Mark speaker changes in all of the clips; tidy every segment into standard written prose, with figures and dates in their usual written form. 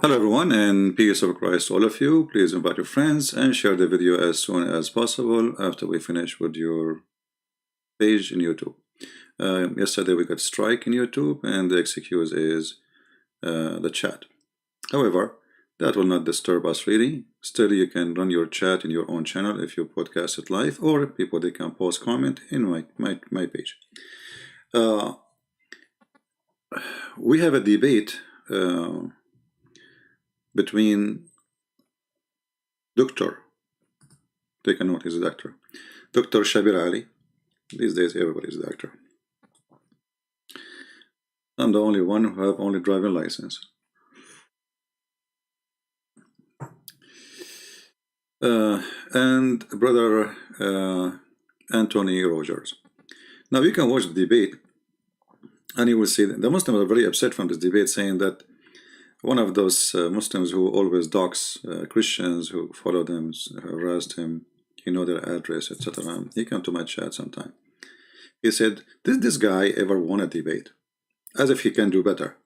Speaker 1: Hello everyone, and peace of Christ to all of you. Please invite your friends and share the video as soon as possible after we finish with your page in YouTube. Yesterday we got strike in YouTube, and the excuse is the chat. However, that will not disturb us really. Still, you can run your chat in your own channel if you podcast it live, or people they can post comment in my page. We have a debate between Dr. Take a note, he's a doctor. Dr. Shabir Ali. These days everybody's a doctor. I'm the only one who have only driving license. And brother Anthony Rogers. Now you can watch the debate and you will see that the Muslims are very upset from this debate, saying that one of those Muslims who always dox Christians who follow them, harassed him, you know their address, etc. He came to my chat sometime. He said, did this guy ever won a debate? As if he can do better.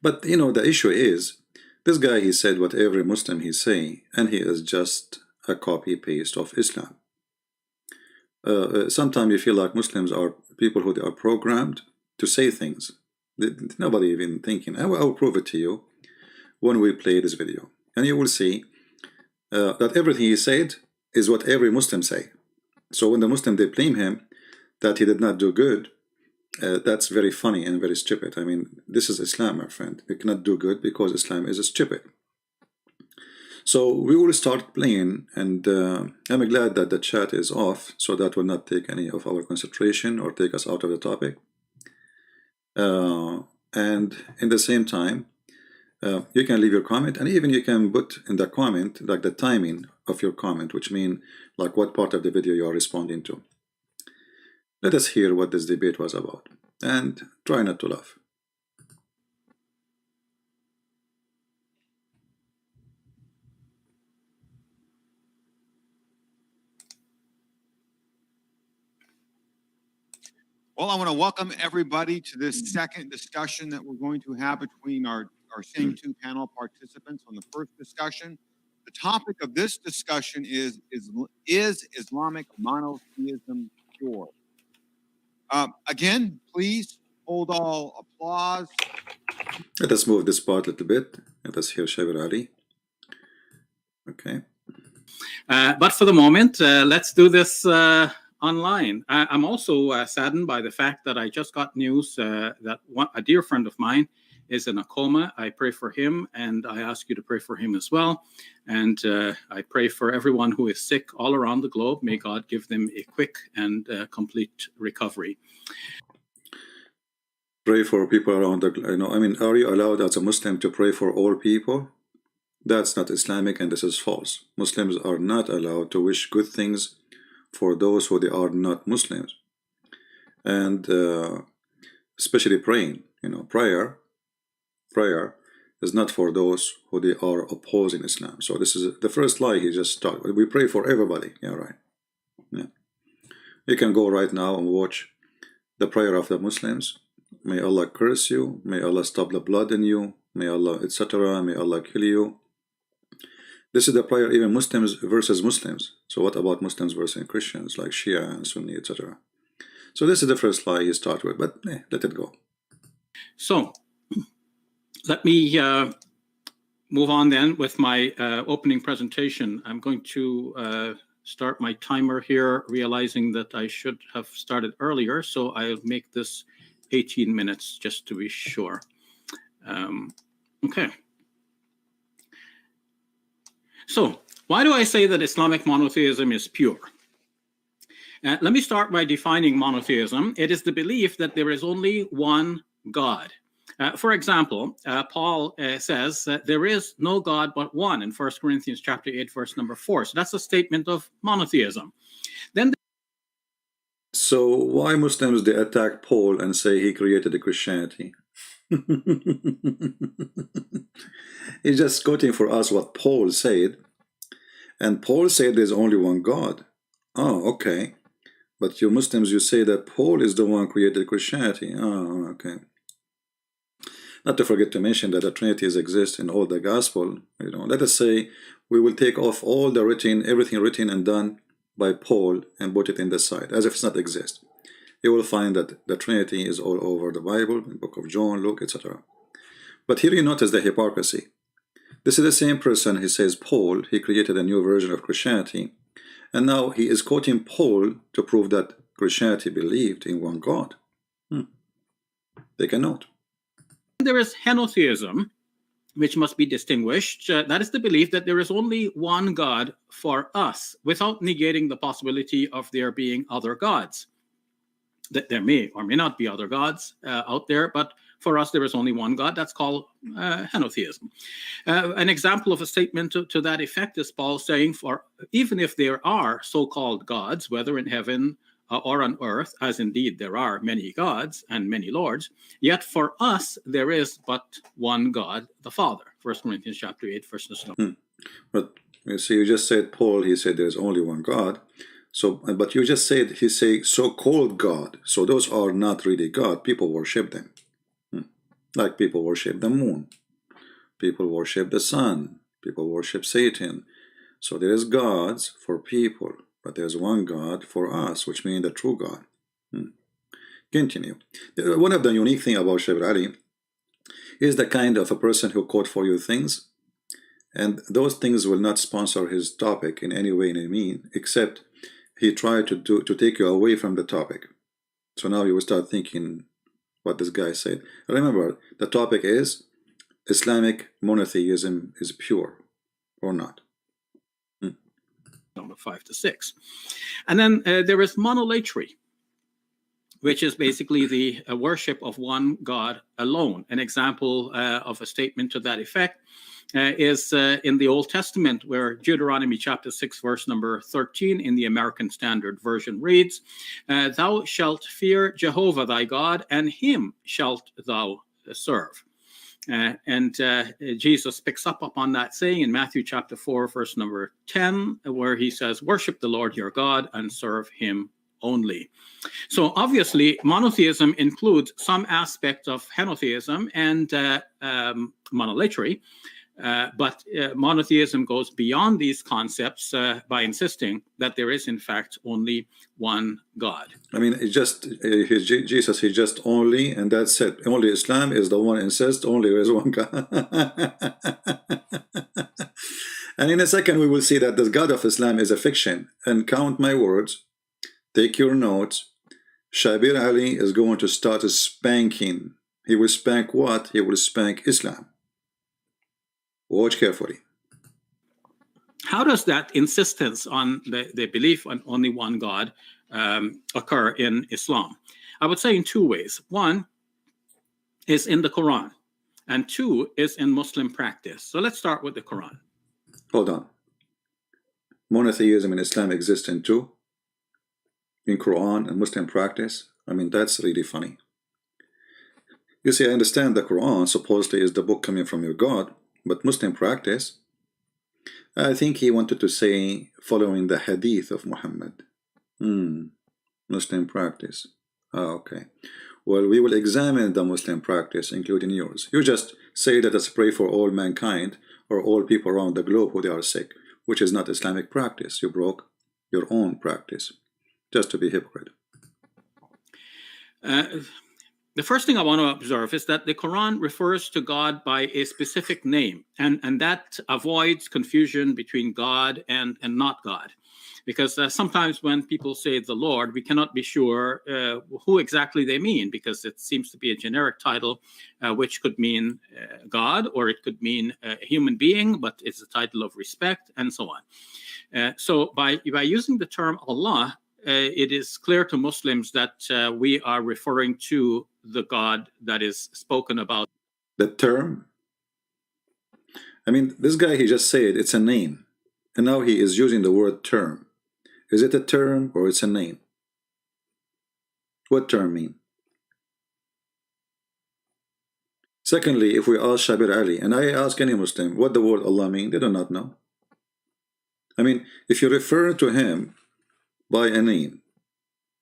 Speaker 1: But you know, the issue is, this guy, he said what every Muslim he say, and he is just a copy-paste of Islam. Sometimes you feel like Muslims are people who they are programmed to say things. Nobody even thinking. I will prove it to you when we play this video, and you will see that everything he said is what every Muslim say. So when the Muslim they blame him that he did not do good, that's very funny and very stupid. I mean, this is Islam, my friend. You cannot do good because Islam is stupid. So we will start playing, and I'm glad that the chat is off, so that will not take any of our concentration or take us out of the topic. And in the same time, you can leave your comment, and even you can put in the comment like the timing of your comment, which means like what part of the video you are responding to. Let us hear what this debate was about, and try not to laugh.
Speaker 2: Well, I want to welcome everybody to this second discussion that we're going to have between our same two panel participants. On the first discussion, the topic of this discussion is Islamic monotheism pure? Again, please hold all applause.
Speaker 1: Let us move this part a little bit. Let us hear Shabir Ali. Okay.
Speaker 3: But for the moment, let's do this online. I'm also saddened by the fact that I just got news that a dear friend of mine is in a coma. I pray for him, and I ask you to pray for him as well. And I pray for everyone who is sick all around the globe. May God give them a quick and complete recovery.
Speaker 1: Pray for people around the, you know, I mean, are you allowed as a Muslim to pray for all people? That's not Islamic, and this is false. Muslims are not allowed to wish good things for those who they are not Muslims, and especially praying. You know, prayer is not for those who they are opposing Islam. So this is the first lie he just started. We pray for everybody. Yeah, right. Yeah, you can go right now and watch the prayer of the Muslims. May Allah curse you. May Allah stop the blood in you. May Allah, etc. May Allah kill you. This is the prayer, even Muslims versus Muslims. So what about Muslims versus Christians, like Shia and Sunni, etc.? So this is the first lie he started with, but let it go.
Speaker 3: So let me move on then with my opening presentation. I'm going to start my timer here, realizing that I should have started earlier. So I'll make this 18 minutes just to be sure. Okay. So, why do I say that Islamic monotheism is pure? Let me start by defining monotheism. It is the belief that there is only one God. For example, Paul says that there is no God but one in 1 Corinthians chapter 8, verse number 4. So that's a statement of monotheism. Then,
Speaker 1: so why Muslims they attack Paul and say he created the Christianity? He's just quoting for us what Paul said, and Paul said there's only one God. Oh, okay. But you Muslims, you say that Paul is the one who created Christianity. Oh, okay. Not to forget to mention that the Trinities exist in all the Gospel. Let us say we will take off all the everything written and done by Paul and put it in the side, as if it's not exist. You will find that the Trinity is all over the Bible, in the book of John, Luke, etc. But here you notice the hypocrisy. This is the same person, he says, Paul, he created a new version of Christianity, and now he is quoting Paul to prove that Christianity believed in one God. Take a note.
Speaker 3: There is henotheism, which must be distinguished. That is the belief that there is only one God for us, without negating the possibility of there being other gods. That there may or may not be other gods out there, but for us there is only one God. That's called henotheism. An example of a statement to that effect is Paul saying, for even if there are so-called gods, whether in heaven or on earth, as indeed there are many gods and many lords, yet for us there is but one God, the Father. 1 Corinthians chapter 8, verse 9.
Speaker 1: But you see, you just said Paul, he said there's only one God. So, but you just said he say so-called God. So those are not really God. People worship them. Like people worship the moon. People worship the sun. People worship Satan. So there is gods for people, but there's one God for us, which means the true God. Continue. One of the unique things about Shabir Ali is the kind of a person who quote for you things, and those things will not sponsor his topic in any way, in any mean, except he tried to take you away from the topic. So now you will start thinking what this guy said. Remember, the topic is Islamic monotheism is pure or not.
Speaker 3: Number 5 to 6. And then there is monolatry, which is basically the worship of one God alone. An example of a statement to that effect is in the Old Testament, where Deuteronomy chapter 6, verse number 13 in the American Standard Version reads, "Thou shalt fear Jehovah thy God, and him shalt thou serve." And Jesus picks up upon that saying in Matthew chapter 4, verse number 10, where he says, "Worship the Lord your God and serve him only." So obviously, monotheism includes some aspect of henotheism and monolatry. But monotheism goes beyond these concepts by insisting that there is, in fact, only one God.
Speaker 1: I mean, Jesus, he just only, and that's it. Only Islam is the one insists only there is one God. And in a second, we will see that the God of Islam is a fiction. And count my words, take your notes. Shabir Ali is going to start spanking. He will spank what? He will spank Islam. Watch carefully.
Speaker 3: How does that insistence on the belief on only one God occur in Islam? I would say in two ways. One is in the Quran, and two is in Muslim practice. So let's start with the Quran.
Speaker 1: Hold on. Monotheism in Islam exists in two? In Quran and Muslim practice? I mean, that's really funny. You see, I understand the Quran supposedly is the book coming from your God, but Muslim practice, I think he wanted to say following the hadith of Muhammad. Muslim practice. Okay. Well, we will examine the Muslim practice, including yours. You just say that it's pray for all mankind or all people around the globe who they are sick, which is not Islamic practice. You broke your own practice, just to be hypocrite.
Speaker 3: The first thing I want to observe is that the Quran refers to God by a specific name, and that avoids confusion between God and not God. Because sometimes when people say the Lord, we cannot be sure who exactly they mean, because it seems to be a generic title, which could mean God, or it could mean a human being, but it's a title of respect, and so on. So by using the term Allah, it is clear to Muslims that we are referring to the God that is spoken about.
Speaker 1: The term? I mean, this guy, he just said it's a name. And now he is using the word term. Is it a term or it's a name? What term mean? Secondly, if we ask Shabir Ali, and I ask any Muslim, what the word Allah mean, they do not know. I mean, if you refer to him by a name,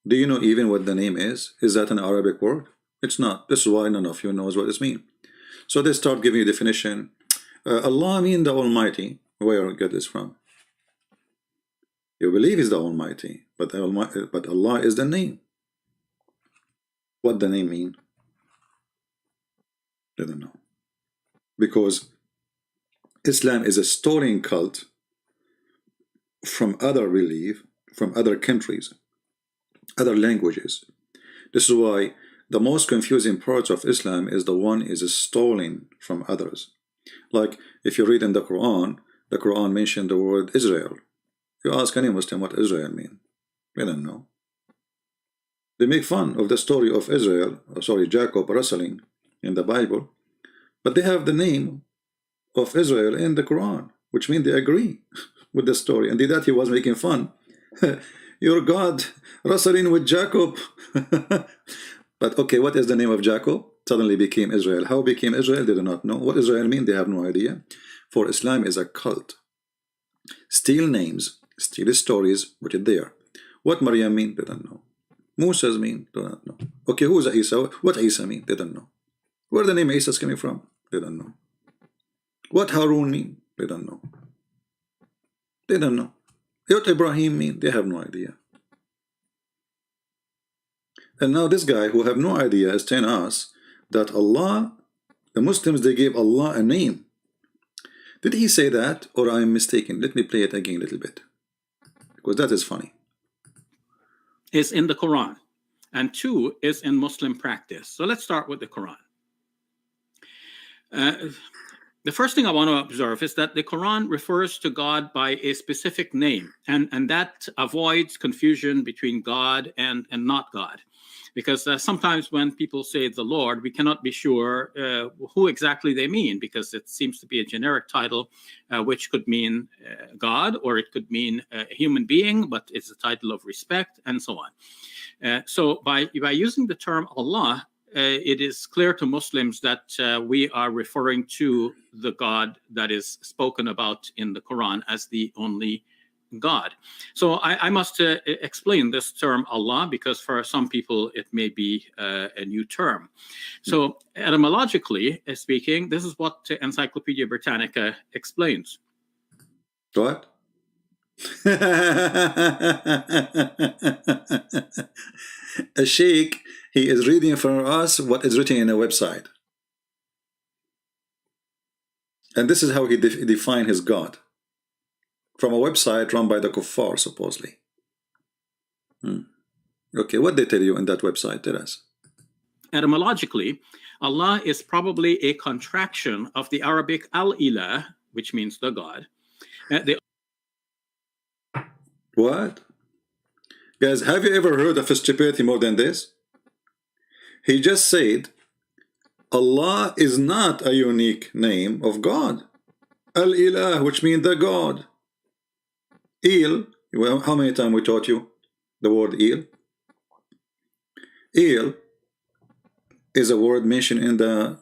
Speaker 1: do you know even what the name is? Is that an Arabic word? It's not. This is why none of you knows what this means. So they start giving you definition. Allah mean the Almighty. Where you get this from? You believe He's the Almighty, but Allah is the name. What the name mean? They don't know. Because Islam is a storing cult from other belief, from other countries, other languages. This is why the most confusing part of Islam is the one is stolen from others. Like if you read in the Quran mentioned the word Israel. You ask any Muslim what Israel mean. They don't know. They make fun of the story of Jacob wrestling in the Bible, but they have the name of Israel in the Quran, which means they agree with the story. And that he was making fun. Your God wrestling with Jacob. But okay, what is the name of Jacob? Suddenly became Israel. How became Israel? They do not know. What Israel mean? They have no idea. For Islam is a cult. Steal names, steal stories, put it there. What Maryam mean? They don't know. Musa's mean? They don't know. Okay, who's Isa? What Isa mean? They don't know. Where the name Isa is coming from? They don't know. What Harun mean? They don't know. They don't know. What Ibrahim mean? They have no idea. And now this guy who have no idea is telling us that Allah, the Muslims, they gave Allah a name. Did he say that, or I am mistaken? Let me play it again a little bit, because that is funny.
Speaker 3: Is in the Quran, and 2 is in Muslim practice. So let's start with the Quran. The first thing I want to observe is that the Quran refers to God by a specific name, and that avoids confusion between God and not God. Because sometimes when people say the Lord, we cannot be sure who exactly they mean, because it seems to be a generic title, which could mean God, or it could mean a human being, but it's a title of respect, and so on. So by using the term Allah, it is clear to Muslims that we are referring to the God that is spoken about in the Quran as the only God. So I must explain this term Allah, because for some people it may be a new term. So etymologically speaking, this is what Encyclopedia Britannica explains.
Speaker 1: What? A sheikh, he is reading for us what is written in a website. And this is how he define his God. From a website run by the kuffar, supposedly. Okay, what they tell you in that website? Tell us.
Speaker 3: Etymologically, Allah is probably a contraction of the Arabic al-ilah, which means the God.
Speaker 1: What? Guys, have you ever heard of a stupidity more than this? He just said, Allah is not a unique name of God. Al-ilah, which means the God. Il, well, how many times we taught you the word il? Il is a word mentioned in the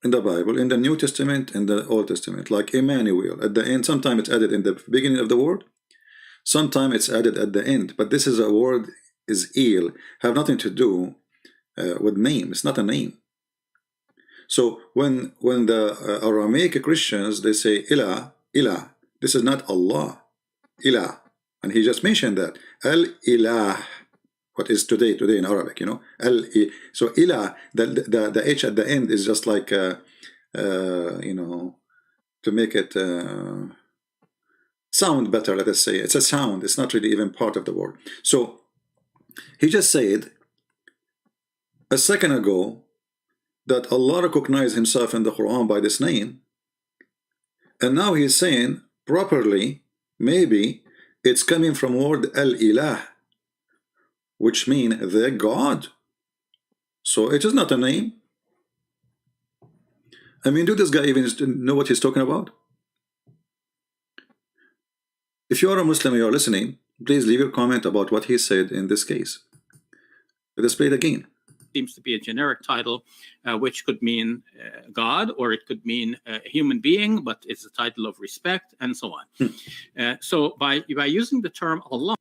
Speaker 1: Bible, in the New Testament and the Old Testament, like Emmanuel. At the end, sometimes it's added in the beginning of the word, sometimes it's added at the end. But this is a word, is il, have nothing to do with name. It's not a name. So when the Aramaic Christians, they say ilah, ilah, this is not Allah. Ilah, and he just mentioned that al-ilah, what is today in Arabic, you know, so ilah, the h at the end is just like you know, to make it sound better. Let us say it's a sound. It's not really even part of the word. So he just said a second ago that Allah recognized Himself in the Quran by this name, and now he's saying properly. Maybe it's coming from word al-ilah, which means the God. So it is not a name. I mean, do this guy even know what he's talking about? If you are a Muslim and you are listening, please leave your comment about what he said in this case. Let us play it again.
Speaker 3: Seems to be a generic title, which could mean God, or it could mean a human being, but it's a title of respect, and so on. So by using the term Allah,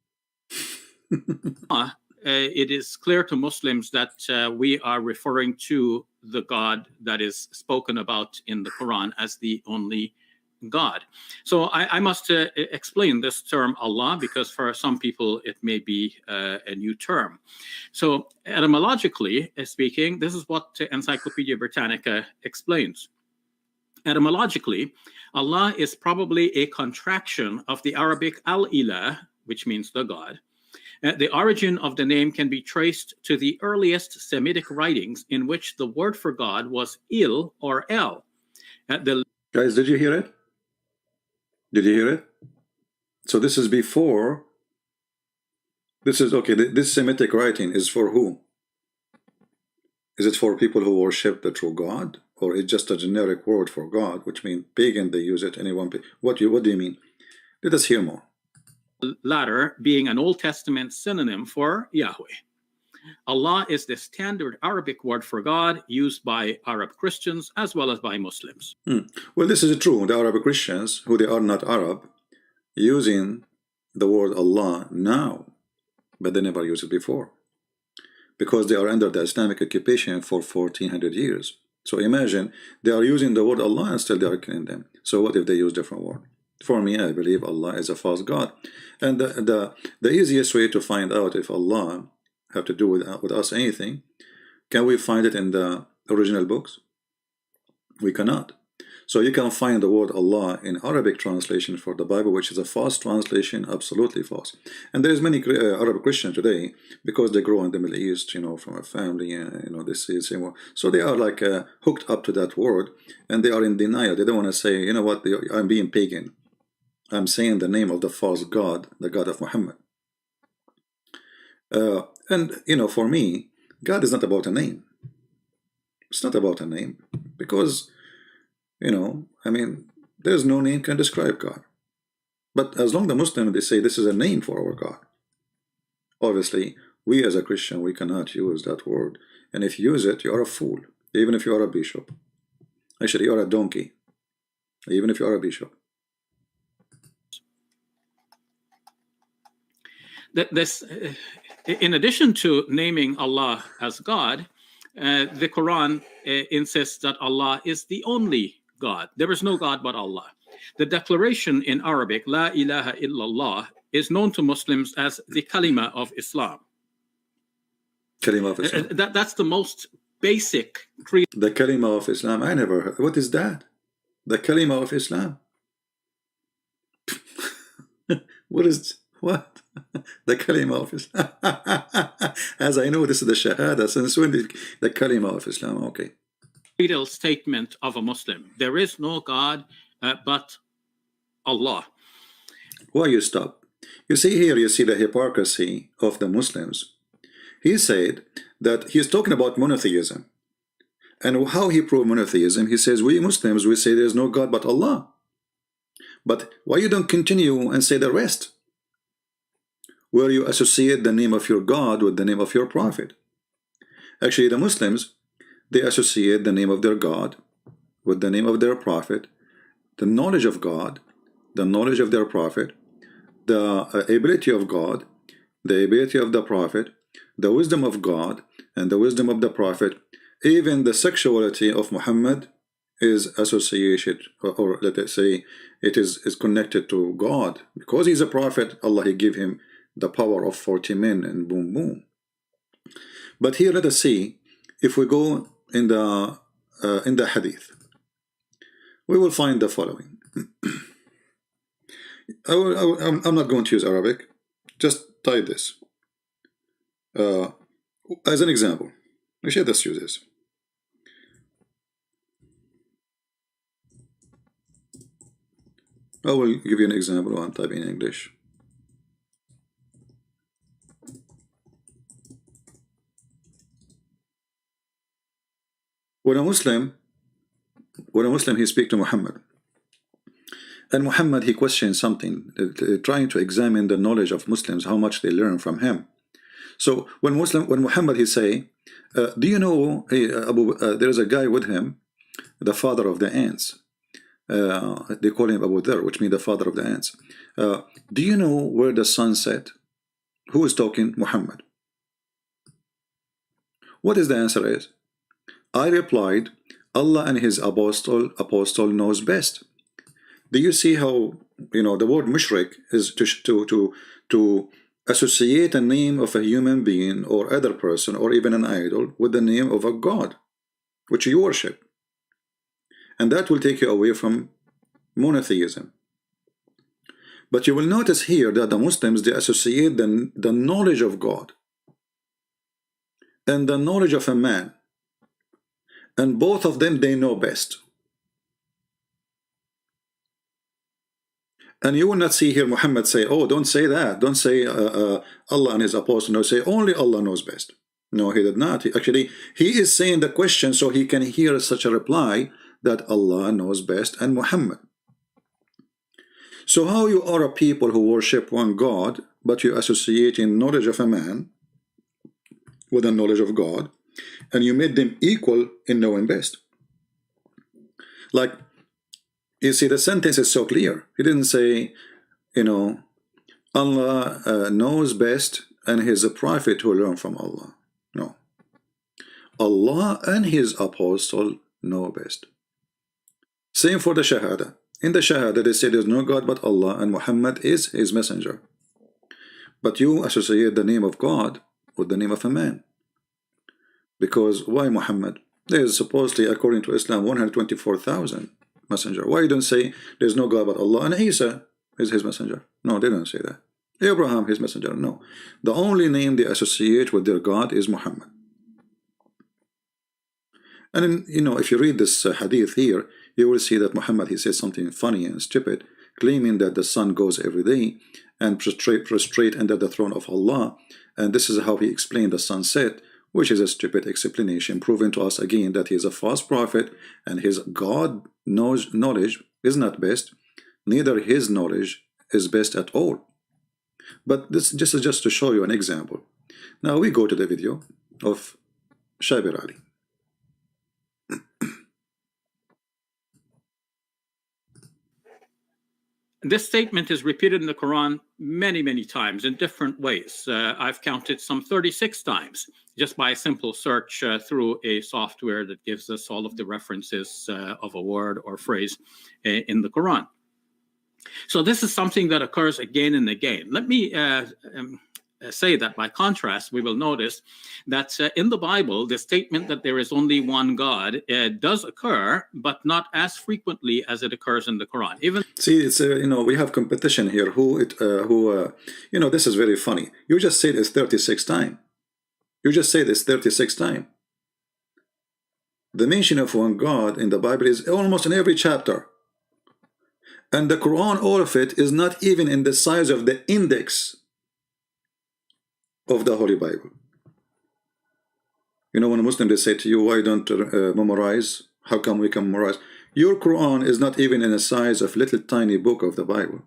Speaker 3: it is clear to Muslims that we are referring to the God that is spoken about in the Quran as the only God. So I must explain this term Allah, because for some people it may be a new term. So etymologically speaking, this is what Encyclopedia Britannica explains. Etymologically, Allah is probably a contraction of the Arabic al-ilah, which means the God. The origin of the name can be traced to the earliest Semitic writings in which the word for God was il or el.
Speaker 1: Guys, did you hear it? Did you hear it? So this is before. This is okay. This Semitic writing is for who? Is it for people who worship the true God, or it's just a generic word for God, which means pagan? They use it. Anyone? What do you mean? Let us hear more.
Speaker 3: Latter being an Old Testament synonym for Yahweh. Allah is the standard Arabic word for God used by Arab Christians as well as by Muslims.
Speaker 1: Well, this is true. The Arab Christians, who they are not Arab, using the word Allah now, but they never used it before, because they are under the Islamic occupation for 1400 years. So imagine they are using the word Allah and still they are killing them. So what if they use different word? For me, I believe Allah is a false God. And the easiest way to find out if Allah have to do with us anything, can we find it in the original books? We cannot. So you can find the word Allah in Arabic translation for the Bible, which is a false translation, absolutely false. And there is many Arab Christians today, because they grow in the Middle East, you know, from a family, you know, this is, so they are like hooked up to that word, and they are in denial. They don't want to say, you know what, I'm being pagan. I'm saying the name of the false God, the God of Muhammad. And, you know, for me, God is not about a name. It's not about a name, because, you know, I mean, there's no name can describe God. But as long as the Muslims, they say this is a name for our God. Obviously, we as a Christian, we cannot use that word. And if you use it, you are a fool, even if you are a bishop. Actually, you are a donkey, even if you are a bishop.
Speaker 3: In addition to naming Allah as God, the Quran insists that Allah is the only God. There is no God but Allah. The declaration in Arabic, La ilaha illallah, is known to Muslims as the kalima of Islam.
Speaker 1: Kalima of Islam.
Speaker 3: That's the most basic creed.
Speaker 1: The kalima of Islam, I never heard. What is that? The kalima of Islam? What is, what? The kalima of Islam. As I know, this is the shahada. Since when the kalima of Islam? Okay.
Speaker 3: Creedal statement of a Muslim. There is no God but Allah.
Speaker 1: Why you stop? You see here, you see the hypocrisy of the Muslims. He said that he's talking about monotheism. And how he proved monotheism? He says, we Muslims, we say there's no God but Allah. But why you don't continue and say the rest? Where you associate the name of your God with the name of your prophet. Actually, the Muslims, they associate the name of their God with the name of their prophet, the knowledge of God, the knowledge of their prophet, the ability of God, the ability of the prophet, the wisdom of God, and the wisdom of the prophet. Even the sexuality of Muhammad is associated, or let us say, it is connected to God. Because he's a prophet, Allah, he gave him the power of 40 men, and boom, boom. But here, let us see, if we go in the hadith, we will find the following. I'm not going to use Arabic, just type this as an example. Actually, let's use this. I will give you an example while I'm typing in English. When a Muslim he speaks to Muhammad, and Muhammad he questions something, trying to examine the knowledge of Muslims, how much they learn from him. So when Muhammad he say, do you know, there is a guy with him, the father of the ants. They call him Abu Dhar, which means the father of the ants. Do you know where the sun set? Who is talking? Muhammad. What is the answer is? I replied, Allah and his apostle knows best. Do you see how, the word mushrik is to associate a name of a human being or other person or even an idol with the name of a god which you worship, and that will take you away from monotheism. But you will notice here that the Muslims, they associate the knowledge of God and the knowledge of a man, and both of them, they know best. And you will not see here Muhammad say, oh, don't say that, don't say Allah and his apostle. No, say only Allah knows best. No, he did not. He is saying the question so he can hear such a reply that Allah knows best and Muhammad. So how you are a people who worship one God, but you associate in knowledge of a man with the knowledge of God, and you made them equal in knowing best. Like, you see, the sentence is so clear. He didn't say, Allah knows best and he is a prophet who learned from Allah. No. Allah and his apostle know best. Same for the Shahada. In the Shahada, they say there's no God but Allah and Muhammad is his messenger. But you associate the name of God with the name of a man. Because why Muhammad? There is supposedly, according to Islam, 124,000 messenger. Why you don't say there's no God but Allah and Isa is his messenger? No, they don't say that. Abraham, his messenger. No. The only name they associate with their God is Muhammad. And if you read this hadith here, you will see that Muhammad, he says something funny and stupid, claiming that the sun goes every day and prostrate under the throne of Allah. And this is how he explained the sunset, which is a stupid explanation, proving to us again that he is a false prophet and his God knowledge is not best, neither his knowledge is best at all. But this is just to show you an example. Now we go to the video of Shabir Ali.
Speaker 3: This statement is repeated in the Quran many, many times in different ways. I've counted some 36 times just by a simple search through a software that gives us all of the references of a word or phrase in the Quran. So this is something that occurs again and again. Let me say that by contrast, we will notice that in the Bible, the statement that there is only one God does occur, but not as frequently as it occurs in the Quran. Even
Speaker 1: see, it's we have competition here. This is very funny. You just said it's 36 times. You just said it's 36 times. The mention of one God in the Bible is almost in every chapter. And the Quran, all of it, is not even in the size of the index of the Holy Bible. When a Muslim, they say to you, why don't memorize? How come we can memorize? Your Quran is not even in the size of little tiny book of the Bible.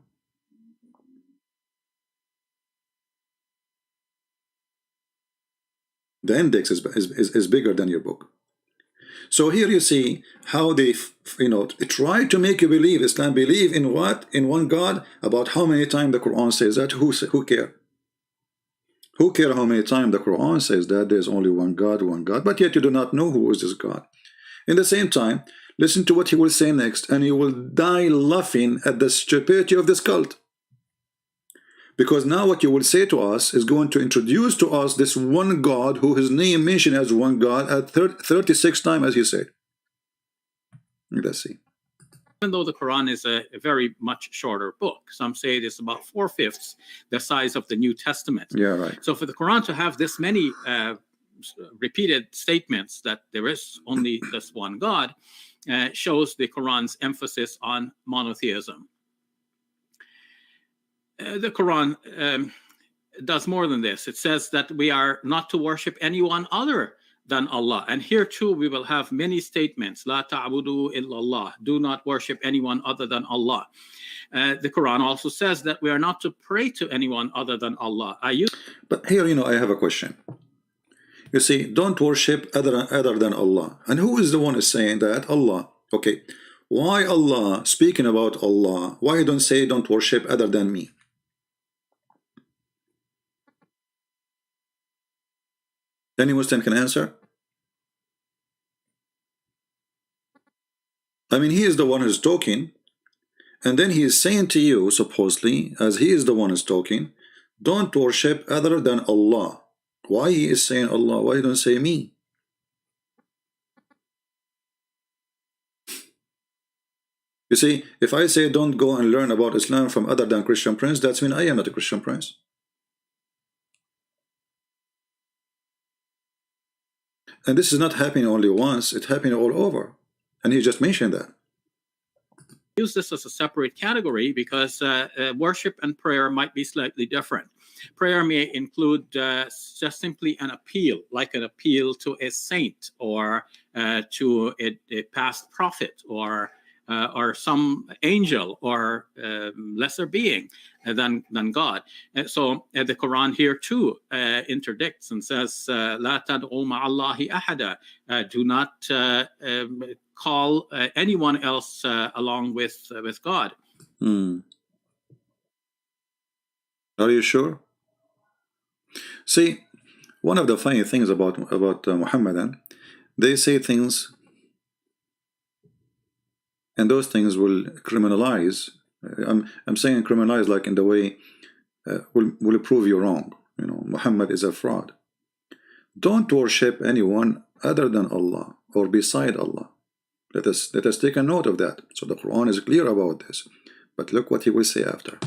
Speaker 1: The index is bigger than your book. So here you see how they try to make you believe, Islam believe in what? In one God. About how many times the Quran says that? Who care? Who care how many times the Quran says that there's only one God, but yet you do not know who is this God. In the same time, listen to what he will say next, and you will die laughing at the stupidity of this cult. Because now what you will say to us is going to introduce to us this one God who his name mentioned as one God at 36 times, as he said. Let's see.
Speaker 3: Even though the Quran is a very much shorter book, some say it is about 4/5 the size of the New Testament.
Speaker 1: Yeah, right.
Speaker 3: So for the Quran to have this many repeated statements that there is only this one God shows the Quran's emphasis on monotheism. The Quran does more than this. It says that we are not to worship anyone other than Allah. And here too we will have many statements. La ta'budu illallah. Do not worship anyone other than Allah. The Quran also says that we are not to pray to anyone other than Allah.
Speaker 1: But here, I have a question. You see, don't worship other than Allah. And who is the one who is saying that? Allah. Okay. Why Allah, speaking about Allah, why don't say don't worship other than me? Any Muslim can answer? I mean, he is the one who's talking, and then he is saying to you, supposedly, as he is the one who's talking, don't worship other than Allah. Why he is saying Allah? Why don't say me? You see, if I say don't go and learn about Islam from other than Christian prince, that's mean I am not a Christian prince. And this is not happening only once, it's happening all over. And he just mentioned that.
Speaker 3: Use this as a separate category because worship and prayer might be slightly different. Prayer may include just simply an appeal, like an appeal to a saint or to a past prophet or some angel or lesser being than God. So the Quran here too interdicts and says, "La tad'u ma'allahi ahada." Do not call anyone else along with God.
Speaker 1: Are you sure? See, one of the funny things about Muhammadan, they say things, and those things will criminalize. I'm saying criminalize like in the way will prove you wrong. You know, Muhammad is a fraud. Don't worship anyone other than Allah or beside Allah. Let us take a note of that. So the Quran is clear about this. But look what he will say after.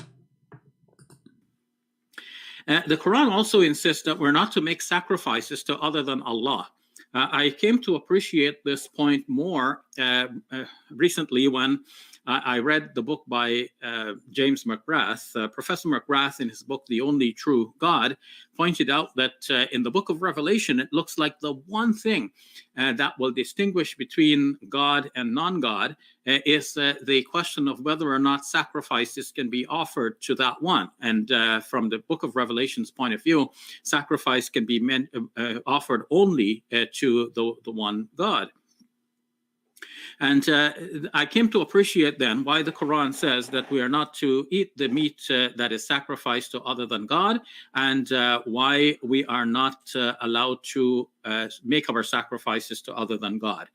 Speaker 3: The Quran also insists that we're not to make sacrifices to other than Allah. I came to appreciate this point more recently when I read the book by James McGrath. Professor McGrath, in his book, The Only True God, pointed out that in the book of Revelation, it looks like the one thing that will distinguish between God and non-God is the question of whether or not sacrifices can be offered to that one. And from the book of Revelation's point of view, sacrifice can be offered only to the one God. And I came to appreciate then why the Quran says that we are not to eat the meat that is sacrificed to other than God, and why we are not allowed to make our sacrifices to other than God.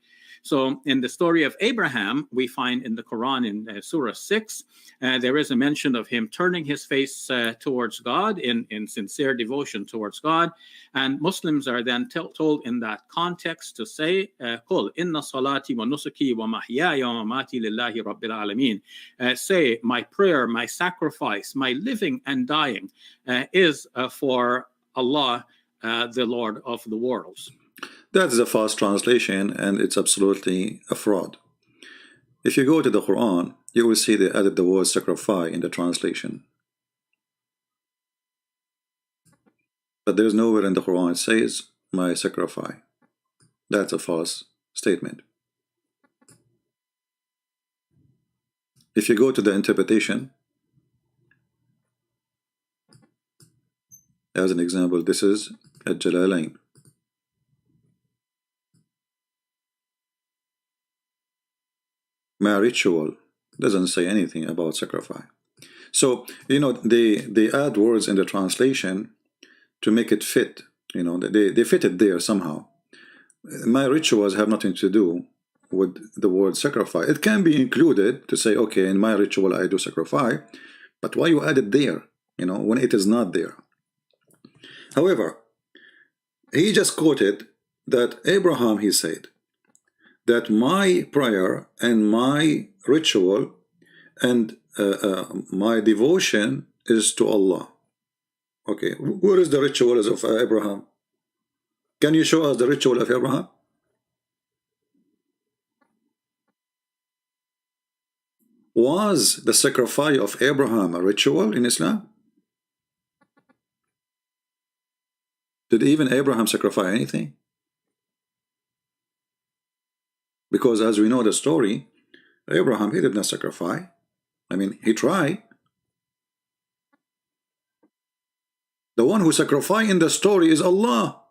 Speaker 3: So in the story of Abraham, we find in the Quran in Surah 6, there is a mention of him turning his face towards God in sincere devotion towards God. And Muslims are then told in that context to say, قُلْ إِنَّ صَلَاتِي وَنُسُكِي وَمَحْيَايَ وَمَمَاتِي لِلَّهِ رَبِّ الْعَالَمِينَ. Say, my prayer, my sacrifice, my living and dying is for Allah, the Lord of the worlds.
Speaker 1: That is a false translation, and it's absolutely a fraud. If you go to the Quran, you will see they added the word sacrifice in the translation. But there's nowhere in the Quran it says, my sacrifice. That's a false statement. If you go to the interpretation, as an example, this is Al-Jalalain. My ritual doesn't say anything about sacrifice. So, you know, they add words in the translation to make it fit. You know, they fit it there somehow. My rituals have nothing to do with the word sacrifice. It can be included to say, okay, in my ritual I do sacrifice, but why you add it there, you know, when it is not there? However, he just quoted that Abraham, he said, that my prayer and my ritual and my devotion is to Allah. Okay, where is the rituals of Abraham? Can you show us the ritual of Abraham? Was the sacrifice of Abraham a ritual in Islam? Did even Abraham sacrifice anything? Because as we know the story, Abraham, he did not sacrifice. I mean, he tried. The one who sacrificed in the story is Allah.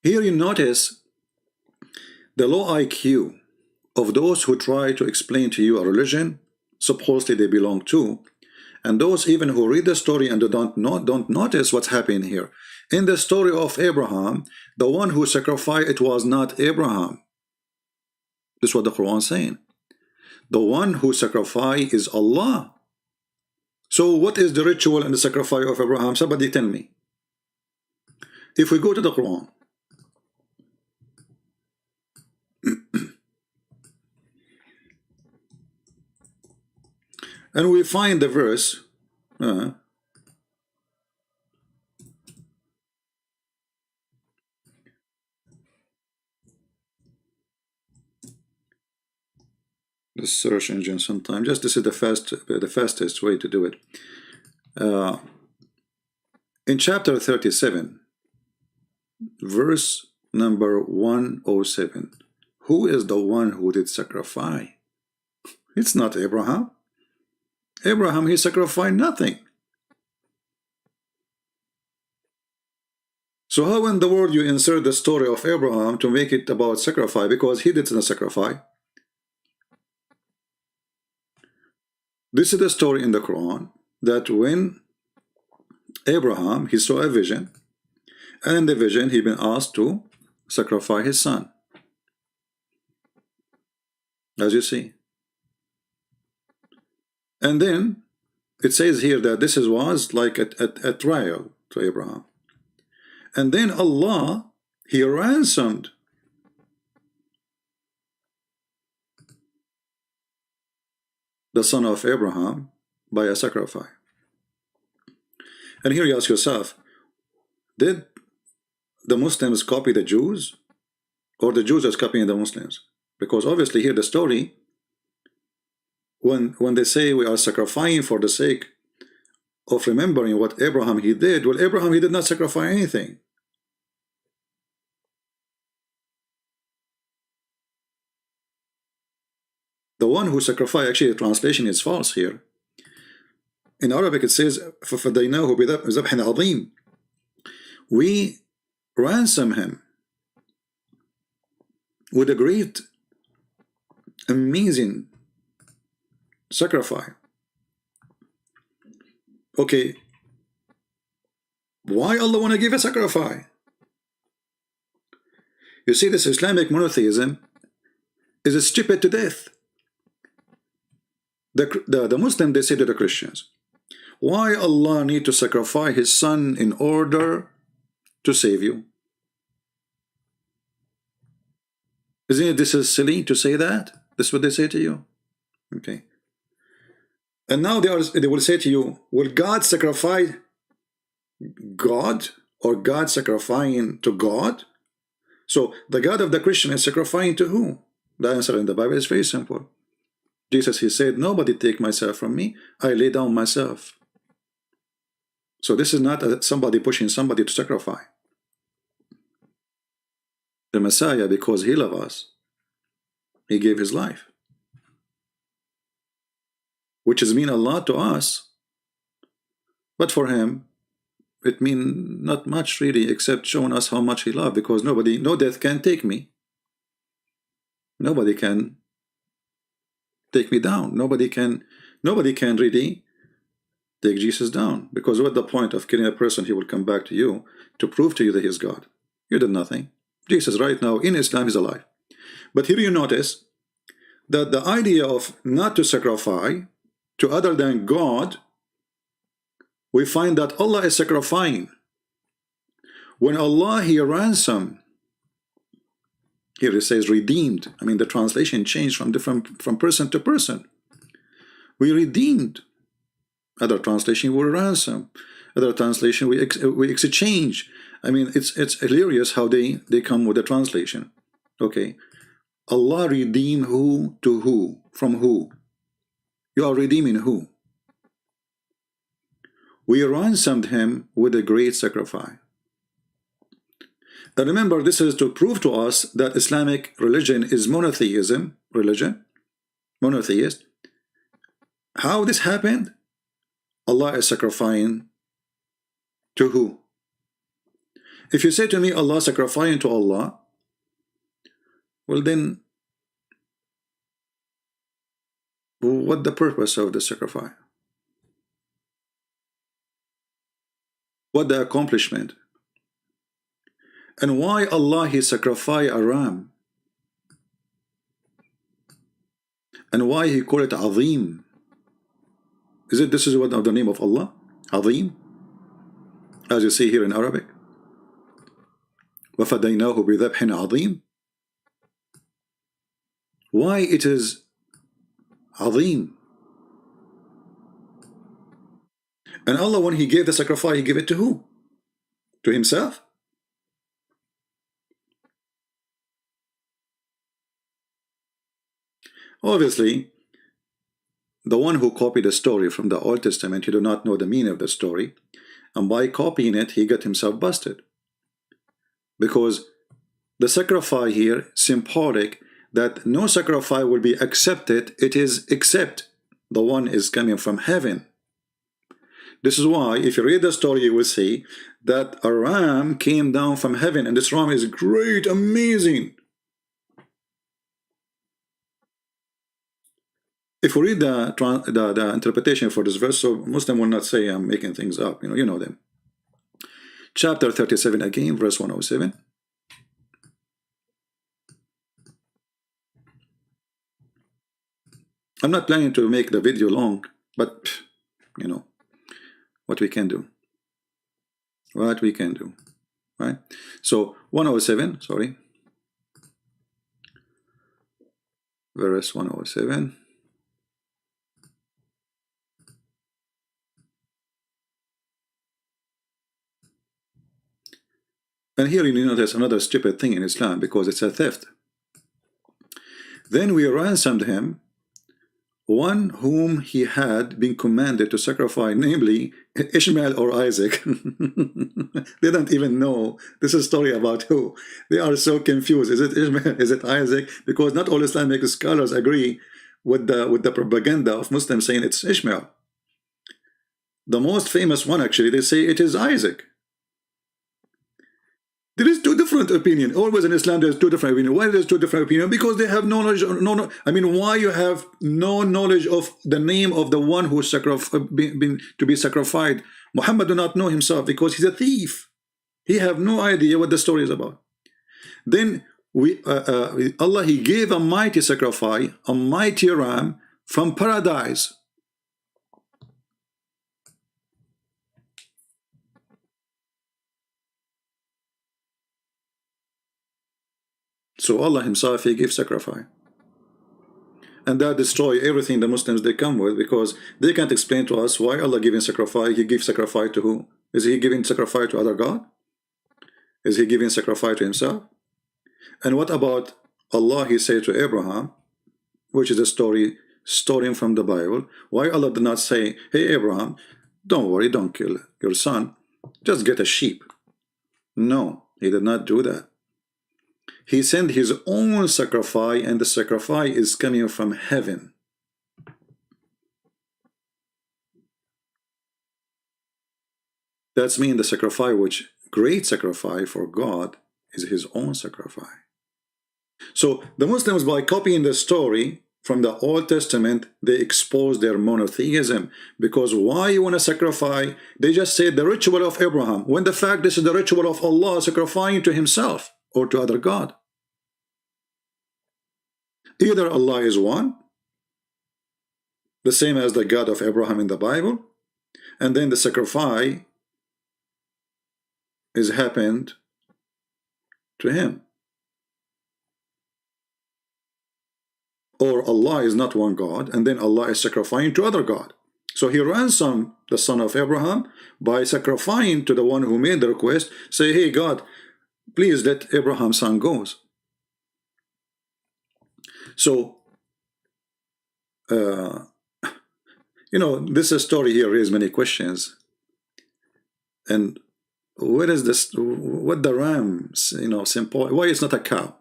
Speaker 1: Here you notice the low IQ of those who try to explain to you a religion supposedly they belong to, and those even who read the story and don't notice what's happening here. In the story of Abraham, the one who sacrificed, it was not Abraham. This is what the Quran is saying. The one who sacrificed is Allah. So what is the ritual and the sacrifice of Abraham? Somebody tell me. If we go to the Quran, and we find the verse, the search engine sometime. Just this is the fastest way to do it. In chapter 37, verse number 107, who is the one who did sacrifice? It's not Abraham. Abraham, he sacrificed nothing. So how in the world you insert the story of Abraham to make it about sacrifice, because he didn't sacrifice? This is the story in the Quran that when Abraham, he saw a vision, and in the vision he been asked to sacrifice his son, as you see. And then it says here that this was like a trial to Abraham. And then Allah, he ransomed the son of Abraham by a sacrifice. And here you ask yourself, did the Muslims copy the Jews, or the Jews are copying the Muslims? Because obviously here the story, when they say we are sacrificing for the sake of remembering what Abraham he did, well, Abraham he did not sacrifice anything. The one who sacrificed, actually the translation is false here. In Arabic it says فَفَدَيْنَاهُ بِذَبْحٍ عَظِيمٍ. We ransom him with a great, amazing sacrifice. Okay, why Allah want to give a sacrifice? You see, this Islamic monotheism is stupid to death. The Muslim, they say to the Christians, why Allah need to sacrifice his son in order to save you? Isn't it this is silly to say that? That's what they say to you. Okay. And now they will say to you, will God sacrifice God, or God sacrificing to God? So the God of the Christian is sacrificing to who? The answer in the Bible is very simple. Jesus, he said, nobody take myself from me, I lay down myself. So this is not somebody pushing somebody to sacrifice. The Messiah, because he loves us, he gave his life, which is mean a lot to us, but for him it mean not much really, except showing us how much he loved, because no death can take me. Nobody can take me down. Nobody can really take Jesus down, because what the point of killing a person? He will come back to you to prove to you that he is God. You did nothing. Jesus right now in Islam is alive. But here you notice that the idea of not to sacrifice to other than God, we find that Allah is sacrificing. When Allah, he ransomed, here it says redeemed. I mean, the translation changed from person to person. We redeemed. Other translation we ransom. Other translation we exchange. I mean, it's hilarious how they come with the translation. Okay, Allah redeemed who to who? From who? You are redeeming who? We ransomed him with a great sacrifice. And remember, this is to prove to us that Islamic religion is monotheism religion, monotheist. How this happened? Allah is sacrificing to who? If you say to me Allah sacrificing to Allah, well then, what the purpose of the sacrifice? What the accomplishment? And why Allah He sacrificed a ram? And why He called it Azim? This is what the name of Allah? Azim? As you see here in Arabic. وَفَدَيْنَاهُ بِذَبْحٍ عَظِيمٍ. Why it is Azim? And Allah, when He gave the sacrifice, He gave it to who? To Himself? Obviously, the one who copied the story from the Old Testament, he did not know the meaning of the story, and by copying it, he got himself busted. Because the sacrifice here, symbolic, that no sacrifice will be accepted, it is except the one is coming from heaven. This is why, if you read the story, you will see that a ram came down from heaven, and this ram is great, amazing. If we read the interpretation for this verse, so Muslim will not say I'm making things up, you know them. Chapter 37 again, verse 107. I'm not planning to make the video long, but you know what we can do. What we can do, right? So 107, sorry, verse 107. And here you notice another stupid thing in Islam, because it's a theft. Then we ransomed him, one whom he had been commanded to sacrifice, namely Ishmael or Isaac. They don't even know. This is a story about who. They are so confused. Is it Ishmael? Is it Isaac? Because not all Islamic scholars agree with the propaganda of Muslims saying it's Ishmael. The most famous one, actually, they say it is Isaac. There is two different opinions. Always in Islam, there's two different opinions. Why there's two different opinions? Because they have no knowledge. I mean, why you have no knowledge of the name of the one who been to be sacrificed? Muhammad do not know himself because he's a thief. He have no idea what the story is about. Then Allah, He gave a mighty sacrifice, a mighty ram from paradise. So Allah Himself, He gave sacrifice. And that destroy everything the Muslims they come with, because they can't explain to us why Allah giving sacrifice. He gives sacrifice to who? Is He giving sacrifice to other God? Is He giving sacrifice to Himself? And what about Allah? He said to Abraham, which is a story from the Bible. Why Allah did not say, hey Abraham, don't worry, don't kill your son, just get a sheep? No, He did not do that. He sent His own sacrifice, and the sacrifice is coming from heaven. That's mean the sacrifice, which great sacrifice for God, is His own sacrifice. So the Muslims, by copying the story from the Old Testament, they expose their monotheism. Because why you want to sacrifice? They just say the ritual of Abraham, when the fact this is the ritual of Allah sacrificing to Himself or to other God. Either Allah is one, the same as the God of Abraham in the Bible, and then the sacrifice is happened to Him. Or Allah is not one God, and then Allah is sacrificing to other God. So He ransomed the son of Abraham by sacrificing to the one who made the request, say, hey God, please let Abraham's son go. So, this story here raises many questions. And what is this? What the ram, simple? Why it's not a cow?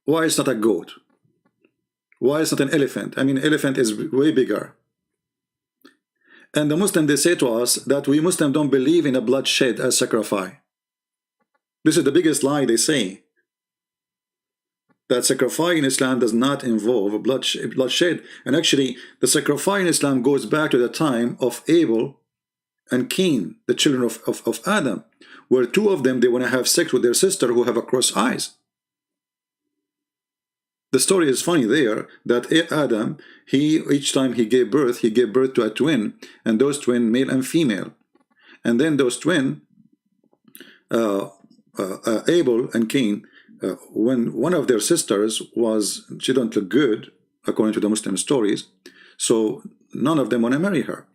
Speaker 1: Why it's not a goat? Why it's not an elephant? I mean, elephant is way bigger. And the Muslim, they say to us that we Muslims don't believe in a bloodshed as sacrifice. This is the biggest lie they say. That sacrifice in Islam does not involve bloodshed. And actually, the sacrifice in Islam goes back to the time of Abel and Cain, the children of Adam, where two of them, they want to have sex with their sister who have a cross eyes. The story is funny there, that Adam, each time he gave birth to a twin, and those twin, male and female. And then those twin, Abel and Cain, when one of their sisters she don't look good, according to the Muslim stories, so none of them want to marry her.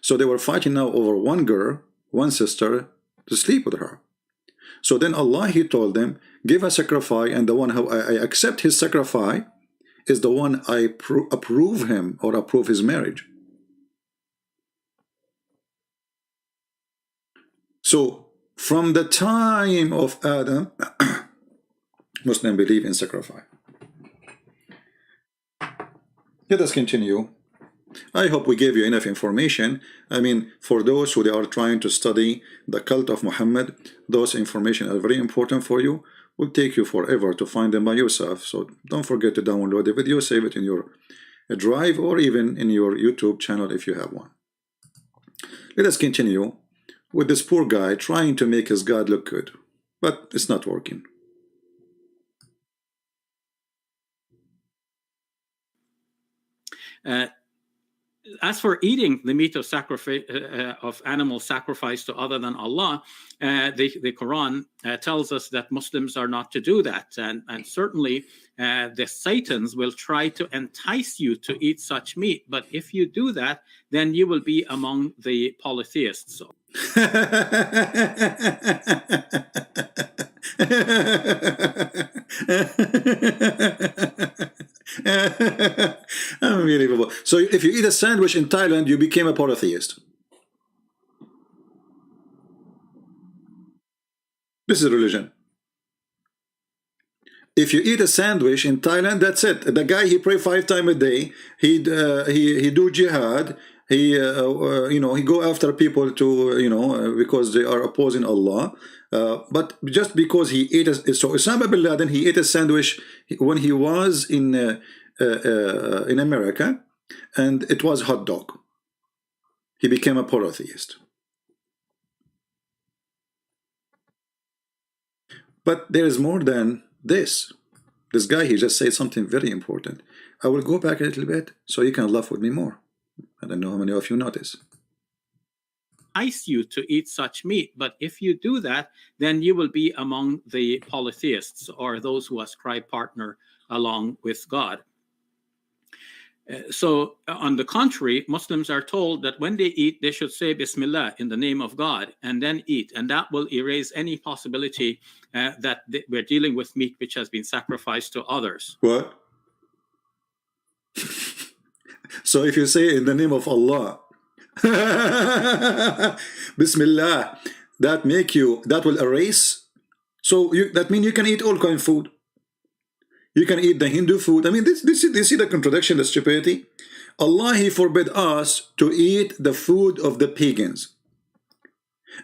Speaker 1: So they were fighting now over one girl, one sister, to sleep with her. So then Allah, He told them, give a sacrifice, and the one who I accept his sacrifice is the one I approve him, or approve his marriage. So from the time of Adam, Muslims believe in sacrifice. Let us continue. I hope we gave you enough information. I mean, for those who are trying to study the cult of Muhammad, those information are very important for you. It will take you forever to find them by yourself. So don't forget to download the video, save it in your drive, or even in your YouTube channel if you have one. Let us continue with this poor guy trying to make his God look good, but it's not working.
Speaker 3: As for eating the meat of sacrifice of animal sacrifice to other than Allah, the Quran tells us that Muslims are not to do that, and certainly the Satans will try to entice you to eat such meat. But if you do that, then you will be among the polytheists.
Speaker 1: Unbelievable. So if you eat a sandwich in Thailand, you became a polytheist. This is religion. If you eat a sandwich in Thailand, that's it. The guy, he pray 5 times a day. He do jihad. He he go after people to because they are opposing Allah. But just because he ate so Osama bin Laden, he ate a sandwich when he was in America, and it was hot dog. He became a polytheist. But there is more than this. This guy, he just said something very important. I will go back a little bit so you can laugh with me more. I don't know how many of you notice.
Speaker 3: Entice you to eat such meat, but if you do that, then you will be among the polytheists, or those who ascribe partner along with God. So on the contrary, Muslims are told that when they eat, they should say Bismillah in the name of God, and then eat, and that will erase any possibility that we're dealing with meat which has been sacrificed to others.
Speaker 1: What? So if you say in the name of Allah, Bismillah, that will erase. So that means you can eat all kind of food. You can eat the Hindu food. I mean, this see the contradiction, the stupidity. Allah, He forbid us to eat the food of the pagans.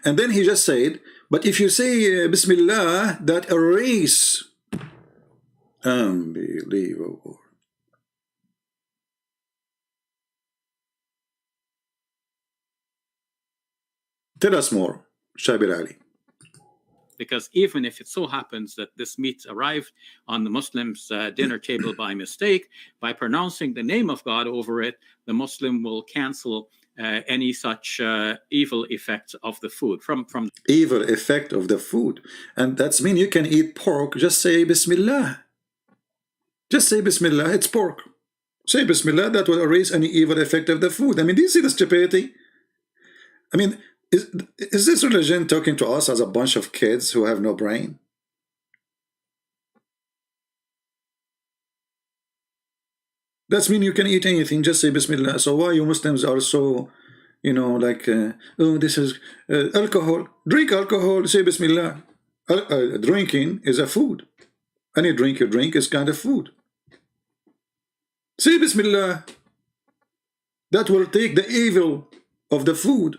Speaker 1: And then He just said, but if you say Bismillah, that erase. Unbelievable. Tell us more, Shabir Ali.
Speaker 3: Because even if it so happens that this meat arrived on the Muslim's dinner table by mistake, by pronouncing the name of God over it, the Muslim will cancel any such evil effects of the food. From
Speaker 1: evil effect of the food. And that's mean you can eat pork, just say Bismillah. Just say Bismillah, it's pork. Say Bismillah, that will erase any evil effect of the food. I mean, do you see the stupidity? I mean, is this religion talking to us as a bunch of kids who have no brain? That's mean you can eat anything, just say Bismillah. So why you Muslims are so, like, oh, this is alcohol. Drink alcohol, say Bismillah. Drinking is a food. Any drink you drink is kind of food. Say Bismillah. That will take the evil of the food.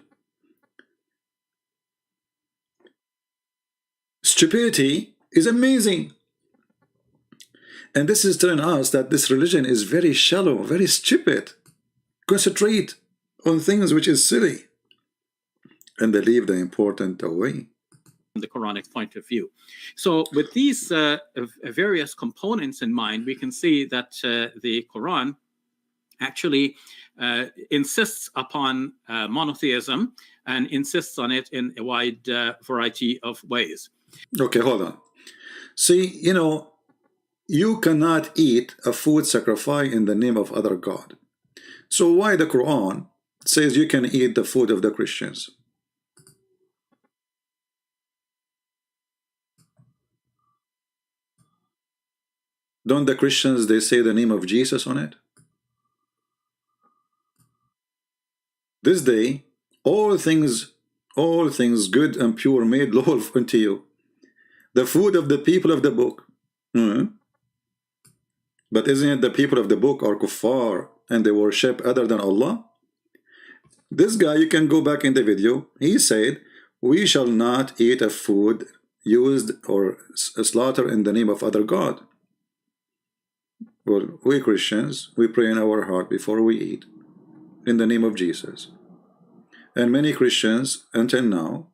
Speaker 1: Stupidity is amazing. And this is telling us that this religion is very shallow, very stupid. Concentrate on things which is silly. And they leave the important away.
Speaker 3: From the Quranic point of view. So with these various components in mind, we can see that the Quran actually insists upon monotheism and insists on it in a wide variety of ways.
Speaker 1: Okay, hold on. See, you cannot eat a food sacrificed in the name of other God. So why the Quran says you can eat the food of the Christians? Don't the Christians, they say the name of Jesus on it? This day, all things good and pure made lawful unto you, the food of the people of the book. But isn't it the people of the book are kuffar and they worship other than Allah? This guy, you can go back in the video, he said, we shall not eat a food used or slaughter in the name of other God. Well, we Christians, we pray in our heart before we eat in the name of Jesus. And many Christians, until now,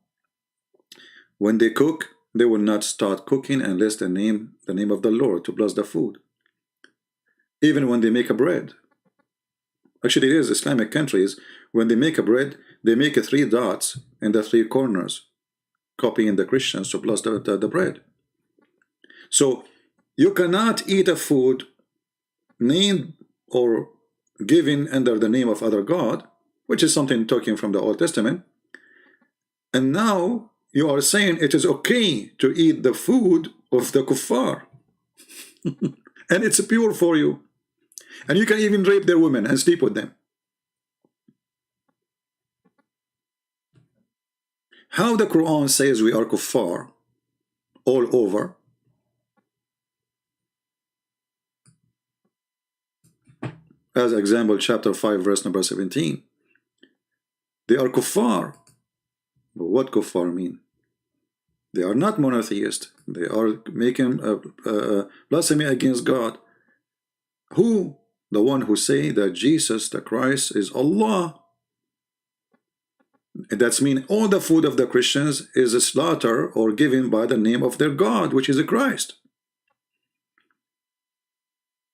Speaker 1: when they cook, they will not start cooking unless the name of the Lord to bless the food. Even when they make a bread. Actually, it is Islamic countries, when they make a bread, they make 3 dots in the 3 corners, copying the Christians to bless the bread. So, you cannot eat a food named or given under the name of other God, which is something taken from the Old Testament, and now you are saying it is okay to eat the food of the kuffar and it's pure for you, and you can even rape their women and sleep with them. How the Quran says we are kuffar all over, as example chapter 5 verse number 17, they are kuffar. But what kuffar mean? They are not monotheist. They are making a blasphemy against God. Who? The one who say that Jesus the Christ is Allah. That's mean all the food of the Christians is a slaughter or given by the name of their God, which is a Christ.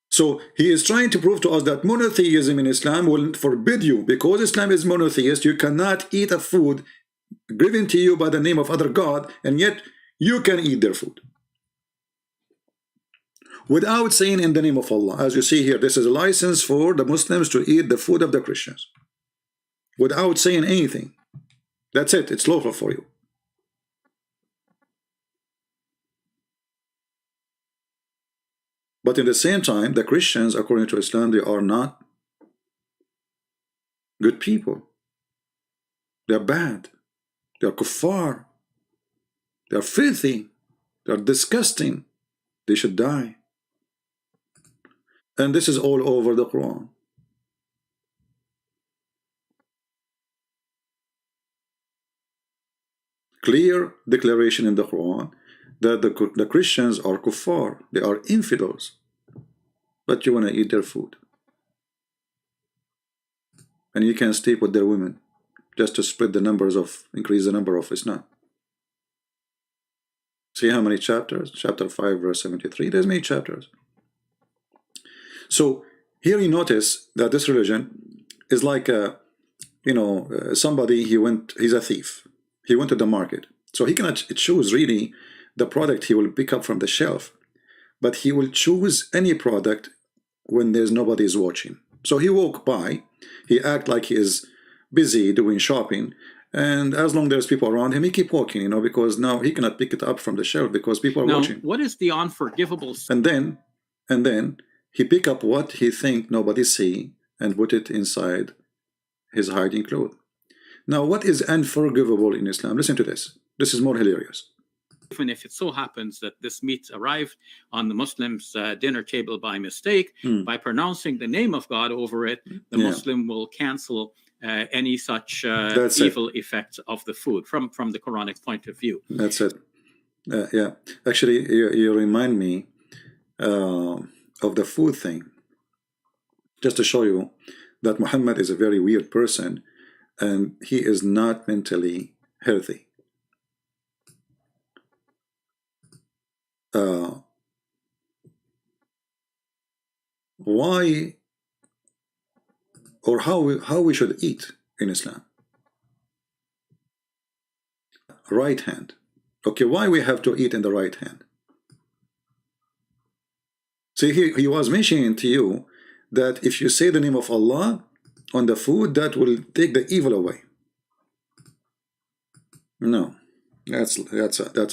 Speaker 1: So he is trying to prove to us that monotheism in Islam will forbid you, because Islam is monotheist, you cannot eat a food given to you by the name of other God, and yet you can eat their food. Without saying in the name of Allah. As you see here, this is a license for the Muslims to eat the food of the Christians. Without saying anything. That's it, it's lawful for you. But in the same time, the Christians, according to Islam, they are not good people. They are bad. They are kuffar. They are filthy. They are disgusting. They should die. And this is all over the Quran. Clear declaration in the Quran that the Christians are kuffar. They are infidels. But you want to eat their food. And you can sleep with their women just to spread the numbers of, increase the number of Islam. See how many chapters? Chapter 5 verse 73. There's many chapters. So here you notice that this religion is like somebody, he's a thief. He went to the market. So he cannot choose really the product he will pick up from the shelf, but he will choose any product when there's nobody's watching. So he walk by, he act like he is busy doing shopping, and as long as there's people around him, he keep walking, because now he cannot pick it up from the shelf because people are watching.
Speaker 3: What is the unforgivable sin?
Speaker 1: And then he pick up what he think nobody see and put it inside his hiding cloth. Now, what is unforgivable in Islam? Listen to this. This is more hilarious.
Speaker 3: Even if it so happens that this meat arrived on the Muslim's dinner table by mistake, by pronouncing the name of God over it, the Muslim will cancel any such evil effects of the food from the Quranic point of view.
Speaker 1: That's it. Yeah. Actually, you remind me of the food thing. Just to show you that Muhammad is a very weird person, and he is not mentally healthy. Why or how we should eat in Islam? Right hand. Okay, why we have to eat in the right hand? See, he was mentioning to you that if you say the name of Allah on the food, that will take the evil away. No, that's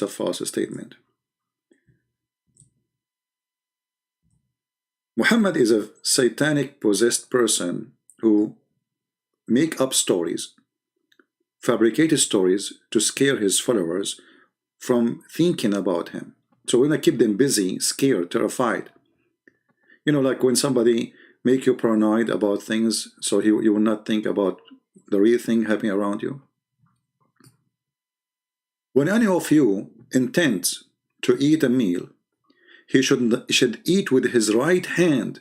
Speaker 1: a false statement. Muhammad is a satanic possessed person who make up stories, fabricated stories to scare his followers from thinking about him. So when I keep them busy, scared, terrified, you know, like when somebody make you paranoid about things, so you will not think about the real thing happening around you. When any of you intends to eat a meal, he should eat with his right hand,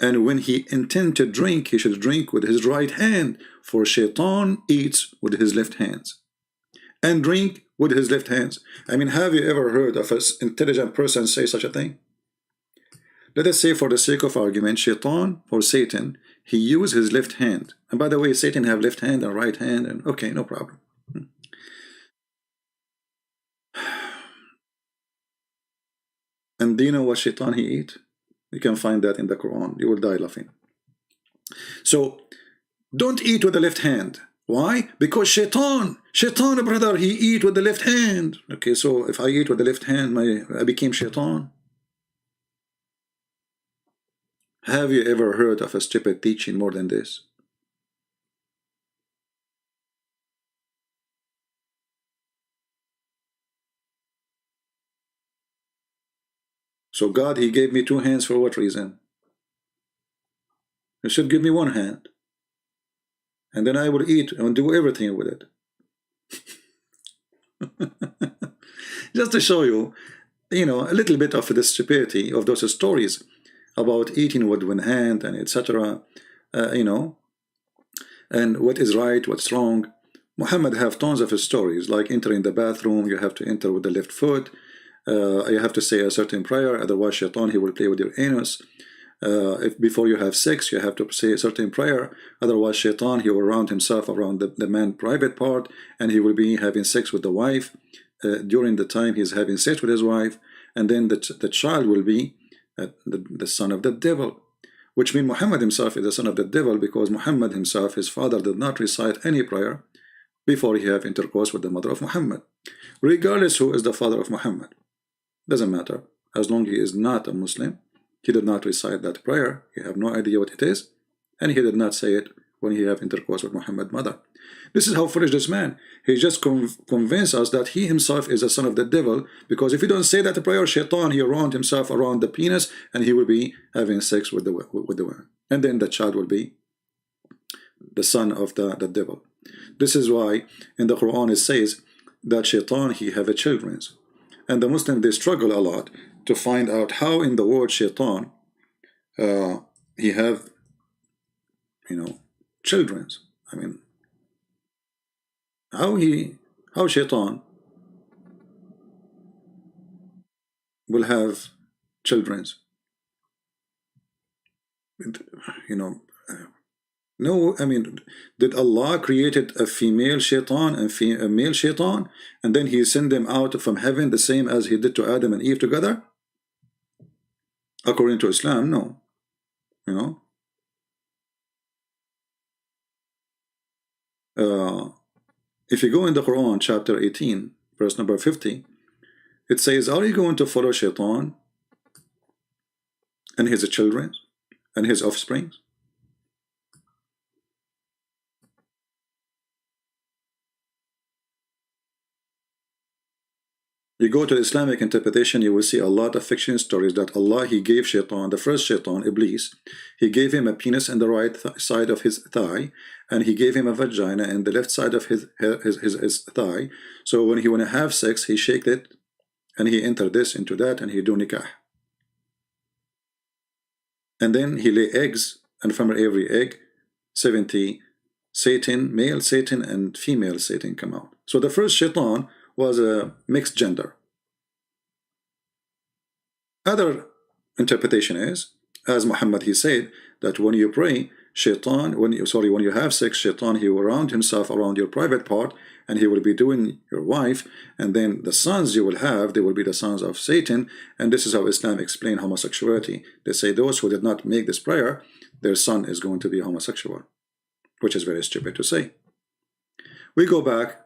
Speaker 1: and when he intends to drink, he should drink with his right hand, for Shaitan eats with his left hands and drink with his left hands. I mean, have you ever heard of an intelligent person say such a thing? Let us say, for the sake of argument, Shaitan or Satan, he used his left hand. And by the way, Satan have left hand and right hand, and okay, no problem. And do you know what Shaitan he eat? You can find that in the Quran. You will die laughing. So don't eat with the left hand. Why? Because Shaitan, brother, he eat with the left hand. Okay, so if I eat with the left hand, I became Shaitan. Have you ever heard of a stupid teaching more than this? So God, he gave me two hands for what reason? He should give me one hand, and then I will eat and do everything with it. Just to show you, you know, a little bit of the stupidity of those stories about eating with one hand and etc. You know, and what is right, what's wrong. Muhammad have tons of stories, like entering the bathroom, you have to enter with the left foot. You have to say a certain prayer, otherwise Shaitan, he will play with your anus. If before you have sex, you have to say a certain prayer, otherwise Shaitan, he will round himself around the man's private part, and he will be having sex with the wife during the time he's having sex with his wife, and then the child will be the son of the devil, which means Muhammad himself is the son of the devil, because Muhammad himself, his father, did not recite any prayer before he have intercourse with the mother of Muhammad, regardless who is the father of Muhammad. Doesn't matter, as long as he is not a Muslim. He did not recite that prayer, he have no idea what it is, and he did not say it when he have intercourse with Muhammad's mother. This is how foolish this man. He just convinced us that he himself is a son of the devil, because if he don't say that prayer, Shaitan, he round himself around the penis, and he will be having sex with the woman, and then the child will be the son of the devil. This is why in the Quran it says that Shaitan, he have a children. And the Muslims, they struggle a lot to find out how in the word Shaitan he have, you know, children. I mean, how Shaitan will have children. You know, no, I mean, did Allah created a female Shaitan and a male Shaitan, and then he sent them out from heaven the same as he did to Adam and Eve together? According to Islam, no. You know, if you go in the Quran, chapter 18, verse number 50, it says, are you going to follow Shaitan and his children and his offspring? You go to the Islamic interpretation, you will see a lot of fiction stories that Allah, he gave Shaitan, the first Shaitan, Iblis, he gave him a penis in the right side of his thigh, and he gave him a vagina in the left side of his thigh. So when he want to have sex, he shaked it, and he entered this into that, and he do nikah. And then he lay eggs, and from every egg, 70 Satan, male Satan and female Satan come out. So the first shaitan was a mixed gender. Other interpretation is, as Muhammad he said, that when you pray, shaitan, when you have sex, shaitan, he will round himself around your private part, and he will be doing your wife, and then the sons you will have, they will be the sons of Satan. And this is how Islam explains homosexuality. They say those who did not make this prayer, their son is going to be homosexual, which is very stupid to say. We go back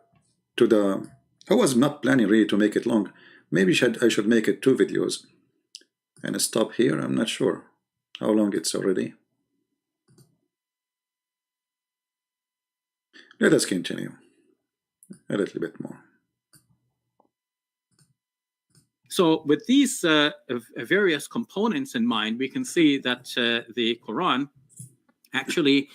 Speaker 1: to the, I was not planning really to make it long. Maybe I should make it 2 videos and stop here. I'm not sure how long it's already. Let us continue a little bit more.
Speaker 3: So with these various components in mind, we can see that the Quran actually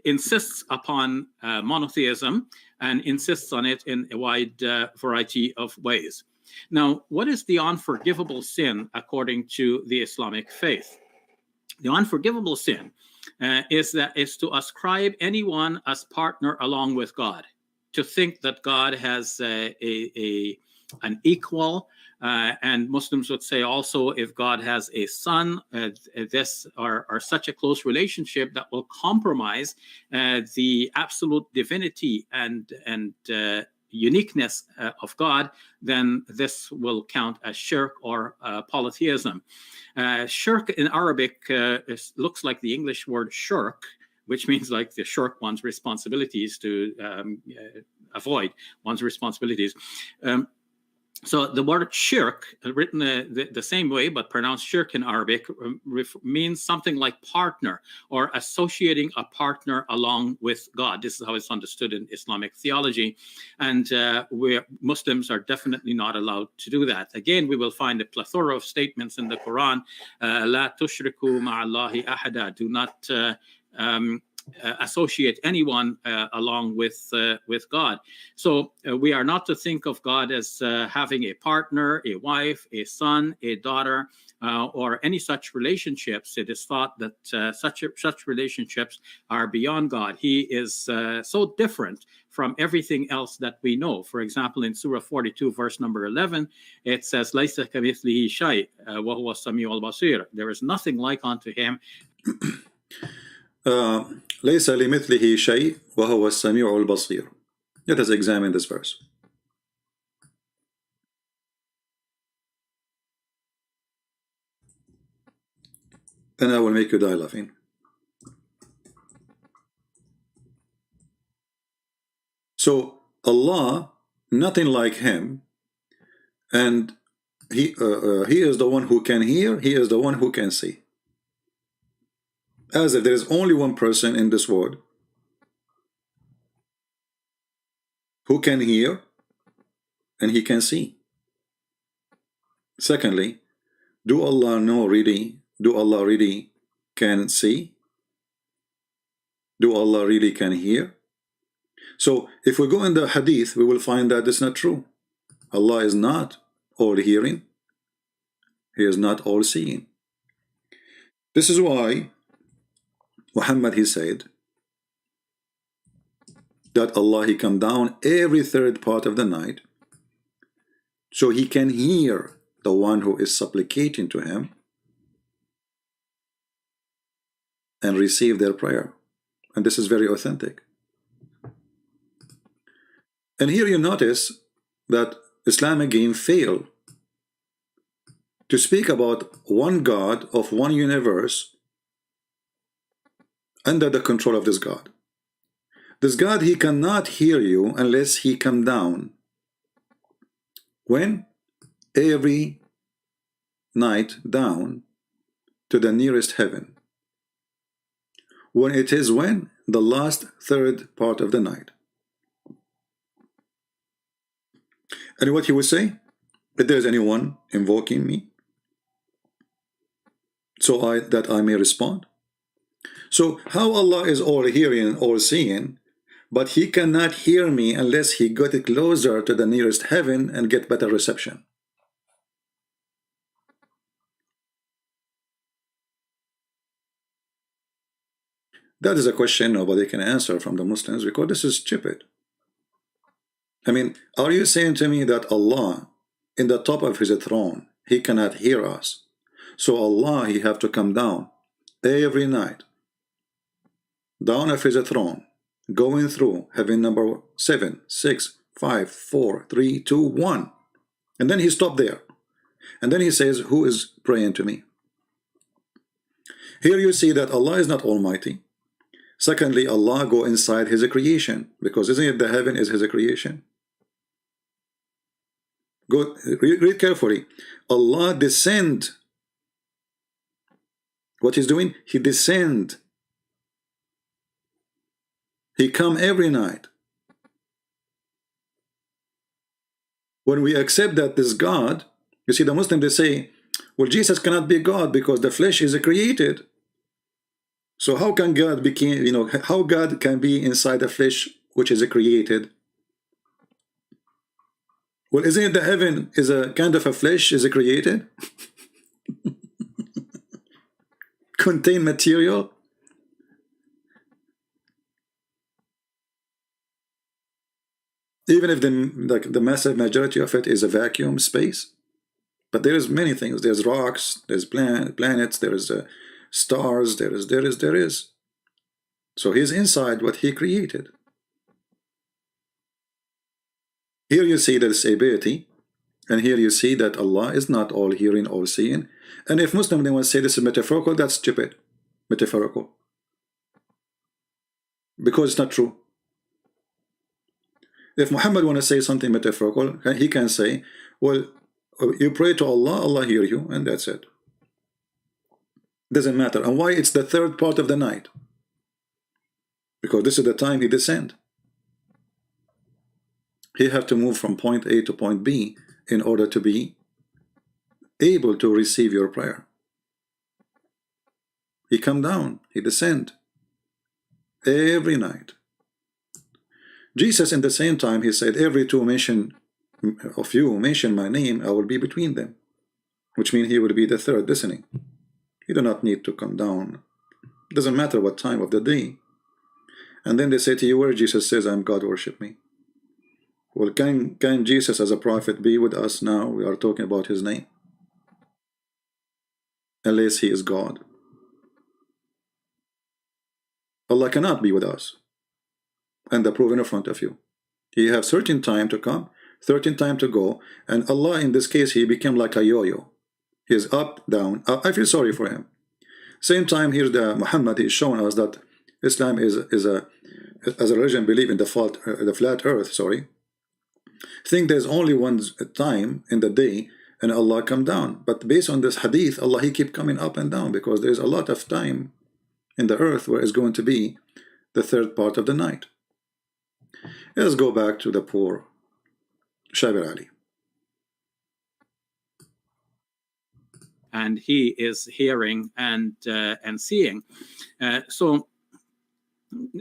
Speaker 3: insists upon monotheism and insists on it in a wide variety of ways. Now, what is the unforgivable sin according to the Islamic faith? The unforgivable sin is to ascribe anyone as partner along with God, to think that God has an equal, and Muslims would say also if God has a son, this or such a close relationship that will compromise the absolute divinity and uniqueness of God, then this will count as shirk or polytheism. Shirk in Arabic looks like the English word shirk, which means like to shirk one's responsibilities, to avoid one's responsibilities. So the word shirk, written the same way but pronounced shirk in Arabic, means something like partner or associating a partner along with God. This is how it's understood in Islamic theology, and Muslims are definitely not allowed to do that. Again, we will find a plethora of statements in the Quran: "La tushriku ma'allahi ahada." Do not associate anyone along with God. So we are not to think of God as having a partner, a wife, a son, a daughter, or any such relationships. It is thought that such relationships are beyond God. He is so different from everything else that we know. For example, in Surah 42, verse number 11, it says, "Laysa kamithlihi shay' wa huwa as-sami'ul basir." There is nothing like unto him.
Speaker 1: ليس لمثله شيء وهو السميع البصير. Let us examine this verse. And I will make you die laughing. So Allah, nothing like him, and he is the one who can hear, he is the one who can see. As if there is only one person in this world who can hear and he can see. Secondly, do Allah know really? Do Allah really can see? Do Allah really can hear? So if we go in the hadith, we will find that it's not true. Allah is not all hearing. He is not all seeing. This is why Muhammad he said that Allah he come down every third part of the night so he can hear the one who is supplicating to him and receive their prayer. And this is very authentic. And here you notice that Islamic game failed to speak about one God of one universe under the control of this God. This God, he cannot hear you unless he come down. When? Every night down to the nearest heaven. When it is when? The last third part of the night. And what he would say? If there is anyone invoking me, so that I may respond. So how Allah is all hearing and all seeing, but he cannot hear me unless he got closer to the nearest heaven and get better reception. That is a question nobody can answer from the Muslims because this is stupid. I mean, are you saying to me that Allah, in the top of his throne, he cannot hear us? So Allah, he have to come down every night, down of his throne, going through heaven number 7, 6, 5, 4, 3, 2, 1. And then he stopped there. And then he says, who is praying to me? Here you see that Allah is not almighty. Secondly, Allah go inside his creation, because isn't it the heaven is his creation? Go read carefully. Allah descend. What he's doing? He descend. He come every night. When we accept that this God, you see the Muslims, they say, well, Jesus cannot be God because the flesh is created. So how can God become, how God can be inside the flesh which is created? Well, isn't it the heaven is a kind of a flesh is created? Contain material? Even if the massive majority of it is a vacuum space. But there is many things. There's rocks, there's planets, there's stars, there is. So he's inside what he created. Here you see the ability, and here you see that Allah is not all hearing, all seeing. And if Muslims they want to say this is metaphorical, that's stupid. Metaphorical. Because it's not true. If Muhammad want to say something metaphorical, he can say, well, you pray to Allah, Allah hear you, and that's it. Doesn't matter. And why it's the third part of the night? Because this is the time he descend. He have to move from point A to point B in order to be able to receive your prayer. He come down, he descend every night. Jesus in the same time, he said, every two of you mention my name, I will be between them. Which means he will be the third listening. You do not need to come down. It doesn't matter what time of the day. And then they say to you, where Jesus says, I'm God, worship me. Well, can Jesus as a prophet be with us now? We are talking about his name. Unless he is God. Allah cannot be with us. And the proof in front of you. He have certain time to come, certain time to go. And Allah, in this case, he became like a yo-yo. He is up, down. I feel sorry for him. Same time, here the Muhammad is showing us that Islam is a religion believe in the flat earth, sorry. Think there's only one time in the day and Allah come down. But based on this hadith, Allah, he keep coming up and down because there's a lot of time in the earth where it's going to be the third part of the night. Let's go back to the poor Shabir Ali.
Speaker 3: And he is hearing and seeing. So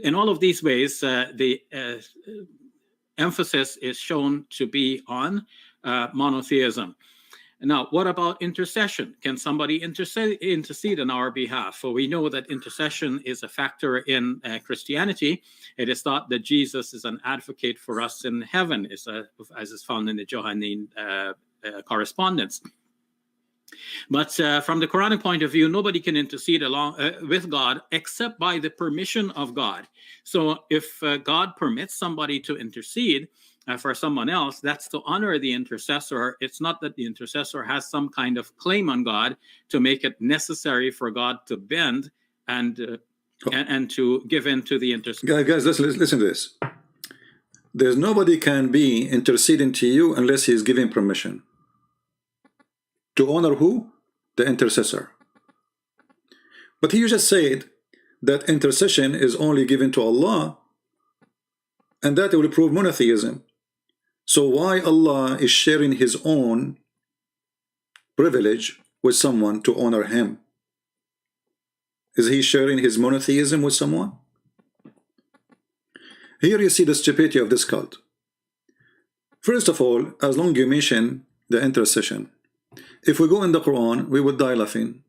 Speaker 3: in all of these ways, the emphasis is shown to be on monotheism. Now, what about intercession? Can somebody intercede on our behalf? For we know that intercession is a factor in Christianity. It is thought that Jesus is an advocate for us in heaven, as is found in the Johannine correspondence. But from the Quranic point of view, nobody can intercede along with God except by the permission of God. So if God permits somebody to intercede for someone else, that's to honor the intercessor. It's not that the intercessor has some kind of claim on God to make it necessary for God to bend and to give in to the intercessor.
Speaker 1: Guys, listen to this. There's nobody can be interceding to you unless he is giving permission. To honor who? The intercessor. But he just said that intercession is only given to Allah, and that will prove monotheism. So why Allah is sharing his own privilege with someone to honor him? Is he sharing his monotheism with someone? Here you see the stupidity of this cult. First of all, as long as you mention the intercession, if we go in the Quran, we would die laughing.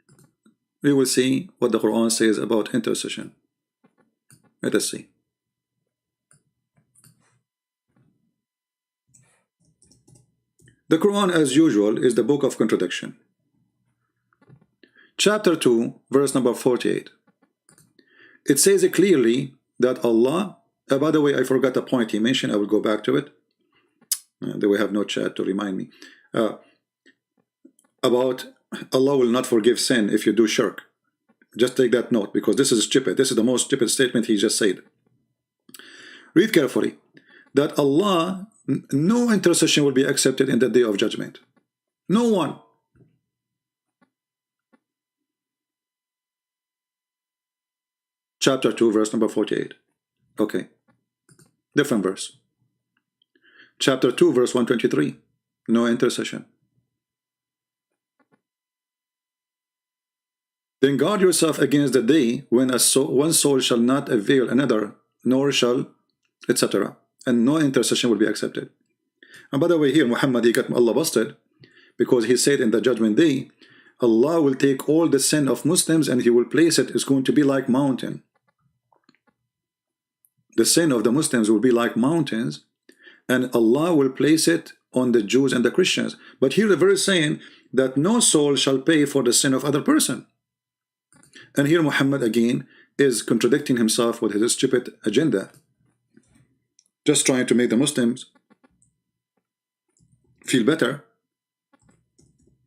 Speaker 1: We will see what the Quran says about intercession. Let us see. The Quran, as usual, is the book of contradiction. Chapter 2, verse number 48. It says it clearly that Allah, by the way, I forgot a point he mentioned. I will go back to it. We have no chat to remind me. About Allah will not forgive sin if you do shirk. Just take that note, because this is stupid. This is the most stupid statement he just said. Read carefully. That Allah, no intercession will be accepted in the day of judgment. No one. Chapter 2, verse number 48. Okay. Different verse. Chapter 2, verse 123. No intercession. Then guard yourself against the day when one soul shall not avail another, nor shall, etc. And no intercession will be accepted. And by the way, here Muhammad, he got Allah busted, because he said in the judgment day, Allah will take all the sin of Muslims and he will place it. It's going to be like mountain. The sin of the Muslims will be like mountains, and Allah will place it on the Jews and the Christians. But here the verse is saying that no soul shall pay for the sin of other person. And here Muhammad again is contradicting himself with his stupid agenda, just trying to make the Muslims feel better.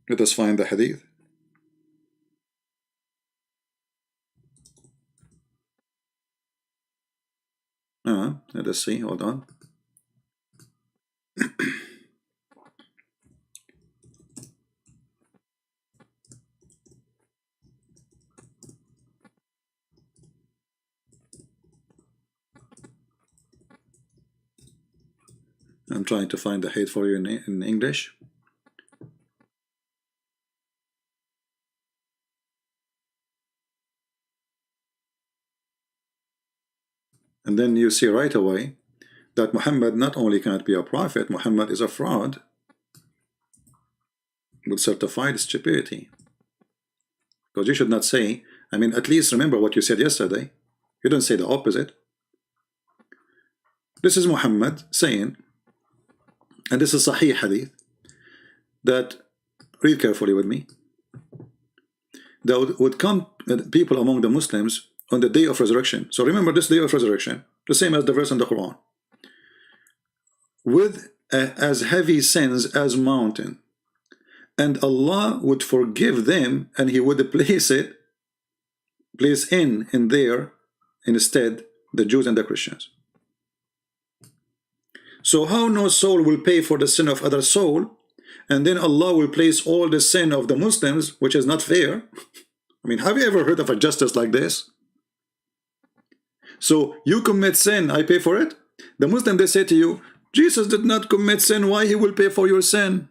Speaker 1: Let us find the hadith. Let us see, hold on. I'm trying to find the hadith for you in English. And then you see right away that Muhammad not only cannot be a prophet, Muhammad is a fraud with certified stupidity. Because you should not say, I mean, at least remember what you said yesterday. You don't say the opposite. This is Muhammad saying, and this is Sahih hadith, that, read carefully with me, that would come people among the Muslims on the day of resurrection. So remember this day of resurrection, the same as the verse in the Quran, with as heavy sins as mountain, and Allah would forgive them, and he would place in there instead the Jews and the Christians. So how no soul will pay for the sin of other soul, and then Allah will place all the sin of the Muslims, which is not fair. I mean, have you ever heard of a justice like this? So you commit sin, I pay for it. The Muslim, they say to you, Jesus did not commit sin, why he will pay for your sin?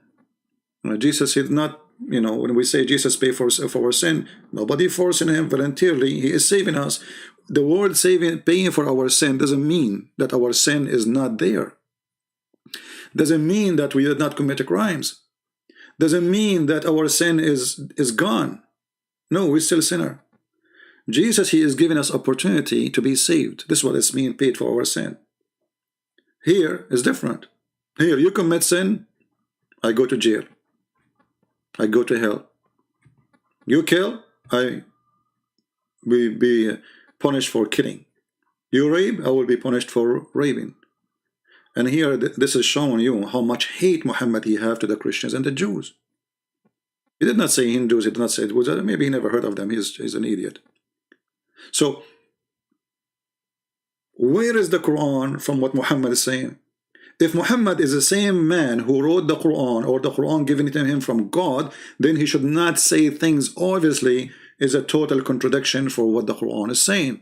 Speaker 1: Jesus is not, you know, when we say Jesus pay for our sin, nobody forcing him voluntarily, he is saving us. The word paying for our sin doesn't mean that our sin is not there. Doesn't mean that we did not commit crimes. Doesn't mean that our sin is gone. No, we're still a sinner. Jesus, he is giving us opportunity to be saved. This is what it's mean, paid for our sin. Here is different. Here you commit sin, I go to jail. I go to hell. You kill, I will be punished for killing. You rape, I will be punished for raping. And here this is showing you how much hate Muhammad he have to the Christians and the Jews. He did not say Hindus, he did not say it was, maybe he never heard of them, he's an idiot. So where is the Quran from what Muhammad is saying? If Muhammad is the same man who wrote the Quran, or the Quran given to him from God, then he should not say things obviously is a total contradiction for what the Quran is saying.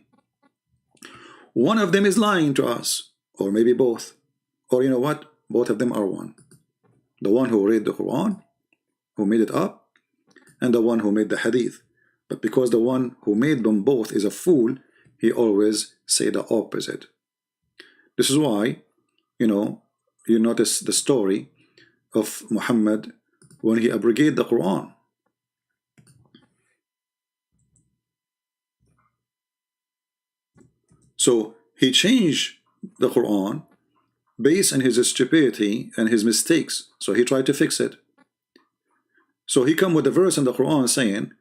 Speaker 1: One of them is lying to us, or maybe both. Or you know what? Both of them are one. The one who read the Quran, who made it up, and the one who made the hadith. But because the one who made them both is a fool, he always say the opposite. This is why, you know, you notice the story of Muhammad when he abrogated the Quran. So he changed the Quran based on his stupidity and his mistakes. So he tried to fix it. So he come with a verse in the Quran saying,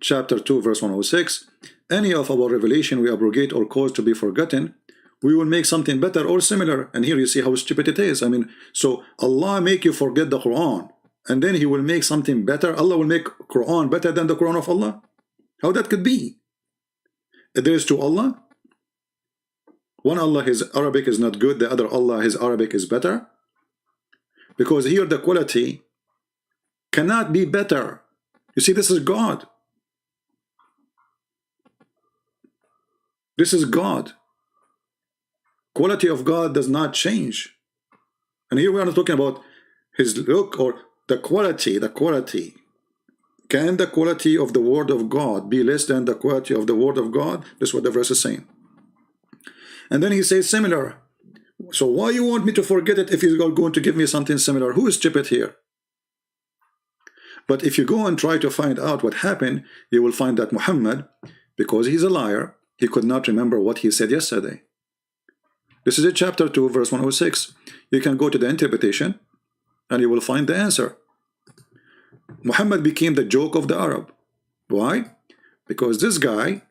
Speaker 1: chapter 2, verse 106, any of our revelation we abrogate or cause to be forgotten, we will make something better or similar. And here you see how stupid it is. I mean, so Allah make you forget the Quran, and then he will make something better. Allah will make Quran better than the Quran of Allah? How that could be? There is two Allah. One Allah, his Arabic is not good. The other Allah, his Arabic is better. Because here the quality cannot be better. You see, this is God. This is God. Quality of God does not change. And here we are not talking about his look or the quality. The quality. Can the quality of the word of God be less than the quality of the word of God? That's what the verse is saying. And then he says similar. So why you want me to forget it if you're going to give me something similar? Who is stupid here? But if you go and try to find out what happened, you will find that Muhammad, because he's a liar, he could not remember what he said yesterday. This is in chapter 2, verse 106. You can go to the interpretation and you will find the answer. Muhammad became the joke of the Arab. Why? Because this guy,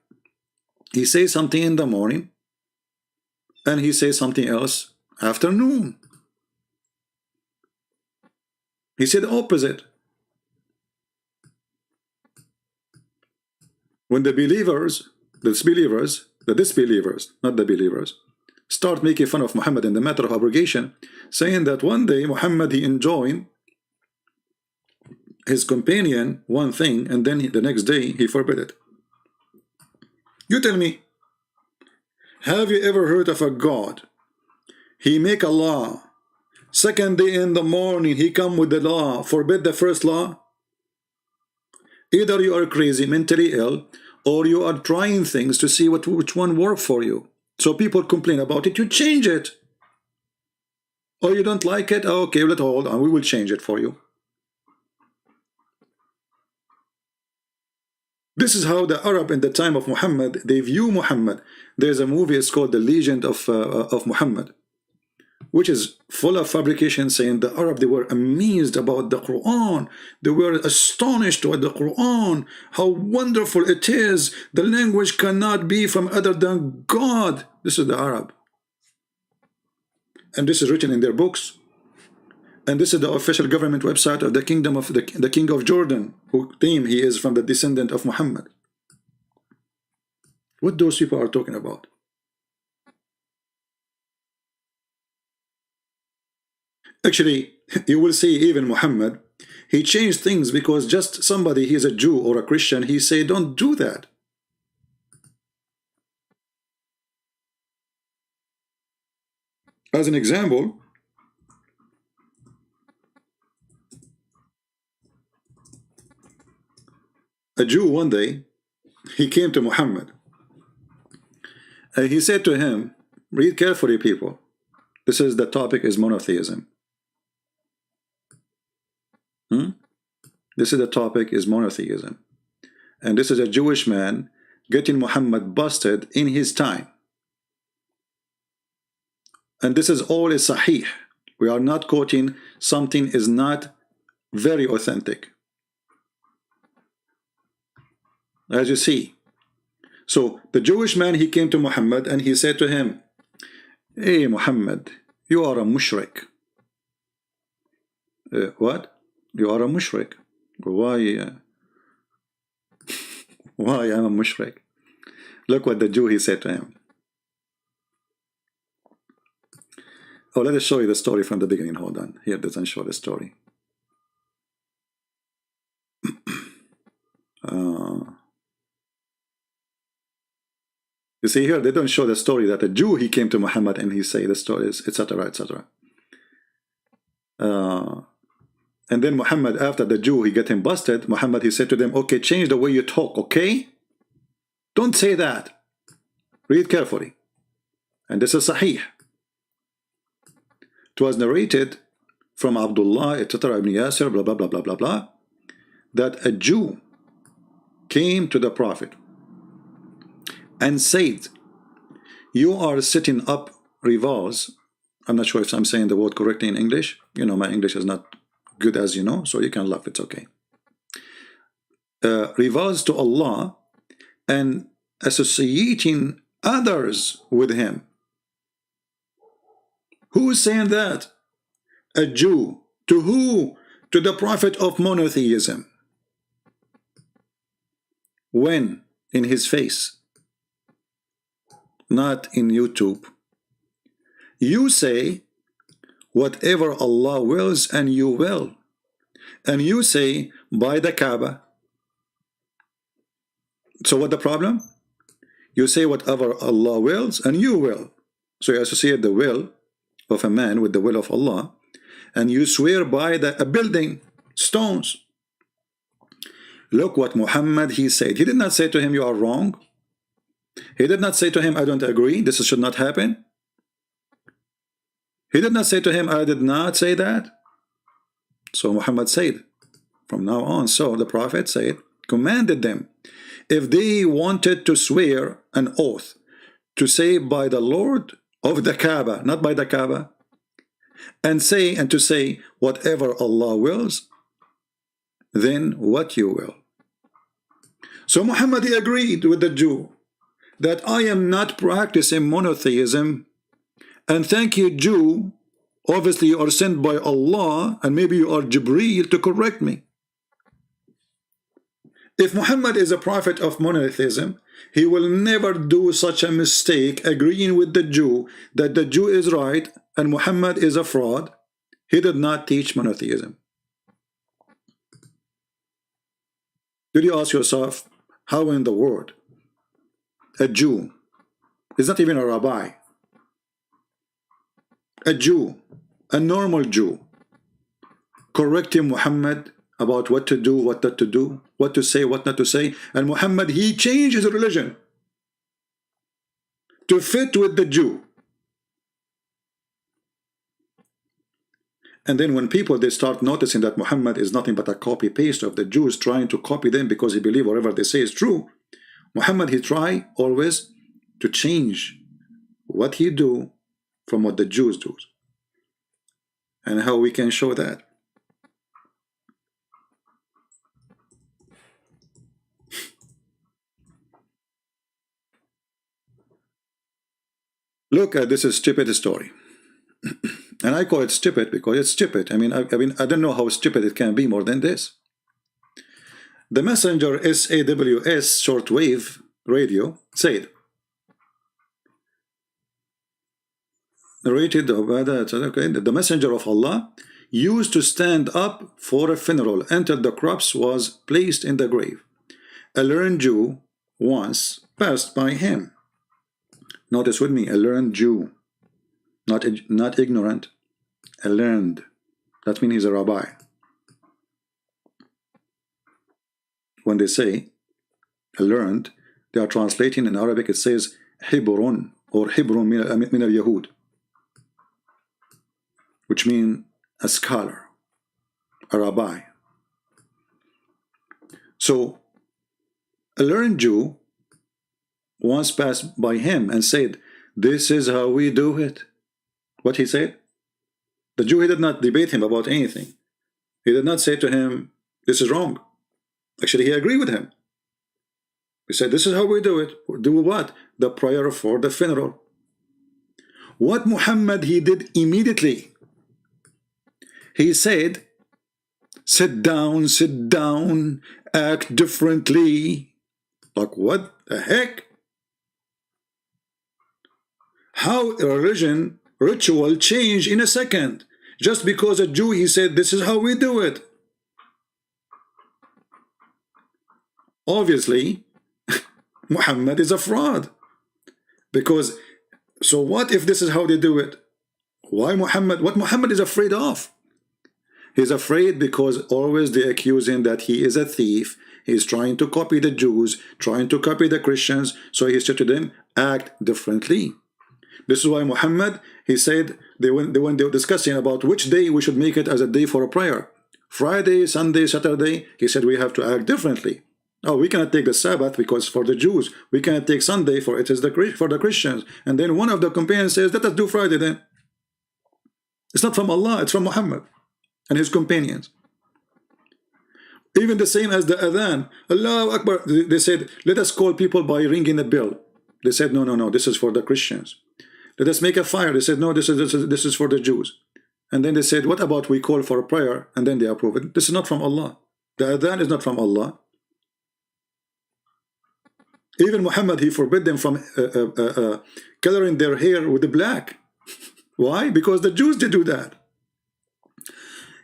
Speaker 1: he says something in the morning and he says something else afternoon. He said the opposite. When the disbelievers, not the believers, start making fun of Muhammad in the matter of abrogation, saying that one day Muhammad, he enjoined his companion one thing, and then the next day he forbid it. You tell me, have you ever heard of a God? He make a law. Second day in the morning, he come with the law, forbid the first law. Either you are crazy, mentally ill, or you are trying things to see which one work for you. So people complain about it, you change it. Or you don't like it, okay, let's hold on, we will change it for you. This is how the Arab in the time of Muhammad, they view Muhammad. There's a movie, it's called The Legend of Muhammad, which is full of fabrication, saying the Arab, they were amazed about the Quran. They were astonished with the Quran, how wonderful it is. The language cannot be from other than God. This is the Arab. And this is written in their books. And this is the official government website of the kingdom of the king of Jordan, who claim he is from the descendant of Muhammad. What those people are talking about? Actually, you will see even Muhammad, he changed things because just somebody, he's a Jew or a Christian, he say, don't do that. As an example, a Jew one day, he came to Muhammad and he said to him, read carefully, people. This is the topic is monotheism. This is the topic is monotheism. And this is a Jewish man getting Muhammad busted in his time. And this is all is sahih. We are not quoting something is not very authentic. As you see. So the Jewish man, he came to Muhammad and he said to him, hey Muhammad, you are a mushrik. What? You are a mushrik. Why? Why I'm a mushrik? Look what the Jew, he said to him. Oh, let us show you the story from the beginning. Hold on. Here it doesn't show the story. You see here, they don't show the story that a Jew, he came to Muhammad and he say the stories, etc., etc. And then Muhammad, after the Jew, he get him busted, Muhammad, he said to them, okay, change the way you talk, okay? Don't say that. Read carefully. And this is sahih. It was narrated from Abdullah, etc., ibn Yasir, blah, blah, blah, blah, blah, blah, that a Jew came to the Prophet and said, you are setting up rivals I'm not sure if I'm saying the word correctly in English. You know, my English is not good, as you know, so you can laugh, it's okay. Reverts to Allah and associating others with him. Who is saying that? A Jew. To who? To the prophet of monotheism. When? In his face, not in YouTube. You say whatever Allah wills, and you will. And you say by the Kaaba. So what the problem? You say whatever Allah wills, and you will. So you associate the will of a man with the will of Allah, and you swear by a building, stones. Look what Muhammad, he said. He did not say to him, you are wrong. He did not say to him, I don't agree, this should not happen. He did not say to him, I did not say that. So Muhammad said, from now on, so the Prophet said, commanded them, if they wanted to swear an oath, to say by the Lord of the Kaaba, not by the Kaaba, and to say whatever Allah wills, then what you will. So Muhammad, he agreed with the Jew that I am not practicing monotheism, and thank you, Jew, obviously you are sent by Allah, and maybe you are Jibreel to correct me. If Muhammad is a prophet of monotheism, he will never do such a mistake agreeing with the Jew that the Jew is right and Muhammad is a fraud. He did not teach monotheism. Did you ask yourself, how in the world a Jew is not even a rabbi, a Jew, a normal Jew, correcting Muhammad about what to do, what not to do, what to say, what not to say, and Muhammad, he changed his religion to fit with the Jew. And then when people, they start noticing that Muhammad is nothing but a copy-paste of the Jews, trying to copy them because he believes whatever they say is true, Muhammad, he try always to change what he do from what the Jews do. And how we can show that? Look at this is stupid story. And I call it stupid because it's stupid. I mean, I don't know how stupid it can be more than this. The messenger SAW shortwave radio said, narrated the messenger of Allah used to stand up for a funeral until the corpse was placed in the grave. A learned Jew once passed by him. Notice with me, a learned Jew, not ignorant, a learned. That means he's a rabbi. When they say a learned, they are translating in Arabic, it says Hibrun or Hibrun min al-Yahud, which means a scholar, a rabbi. So a learned Jew once passed by him and said, this is how we do it. What he said? The Jew, he did not debate him about anything. He did not say to him, this is wrong. Actually, he agreed with him. He said, this is how we do it. Do what? The prayer for the funeral. What Muhammad, he did immediately. He said, sit down, act differently. Like what the heck? How a religion, ritual change in a second. Just because a Jew, he said, this is how we do it. Obviously, Muhammad is a fraud. Because, so what if this is how they do it? Why Muhammad? What Muhammad is afraid of? He's afraid because always they accuse him that he is a thief. He's trying to copy the Jews, trying to copy the Christians. So he said to them, act differently. This is why Muhammad, he said, when they were discussing about which day we should make it as a day for a prayer. Friday, Sunday, Saturday, he said we have to act differently. Oh, we cannot take the Sabbath because for the Jews. We cannot take Sunday for it is for the Christians. And then one of the companions says, let us do Friday then. It's not from Allah, it's from Muhammad and his companions. Even the same as the adhan, Allahu Akbar, they said, let us call people by ringing the bell. They said, no, no, no, this is for the Christians. Let us make a fire. They said, no, this is for the Jews. And then they said, what about we call for a prayer? And then they approve it. This is not from Allah. The adhan is not from Allah. Even Muhammad, he forbid them from coloring their hair with the black. Why? Because the Jews did do that.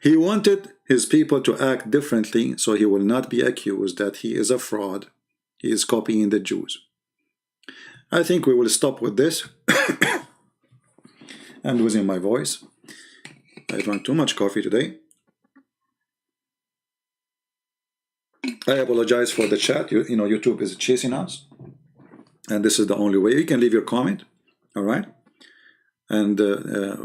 Speaker 1: He wanted his people to act differently so he will not be accused that he is a fraud. He is copying the Jews. I think we will stop with this. I'm losing my voice. I drank too much coffee today. I apologize for the chat. You know, YouTube is chasing us. And this is the only way. You can leave your comment. All right. And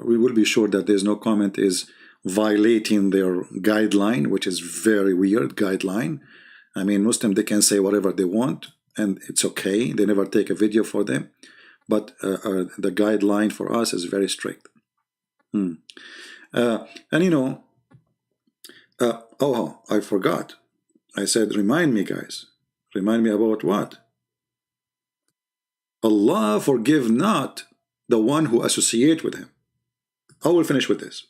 Speaker 1: we will be sure that there's no comment is violating their guideline, which is very weird guideline. I mean, Muslim, they can say whatever they want, and it's okay. They never take a video for them. But the guideline for us is very strict. And you know, oh, I forgot. I said, remind me, guys. Remind me about what? Allah forgive not the one who associate with him. I will finish with this.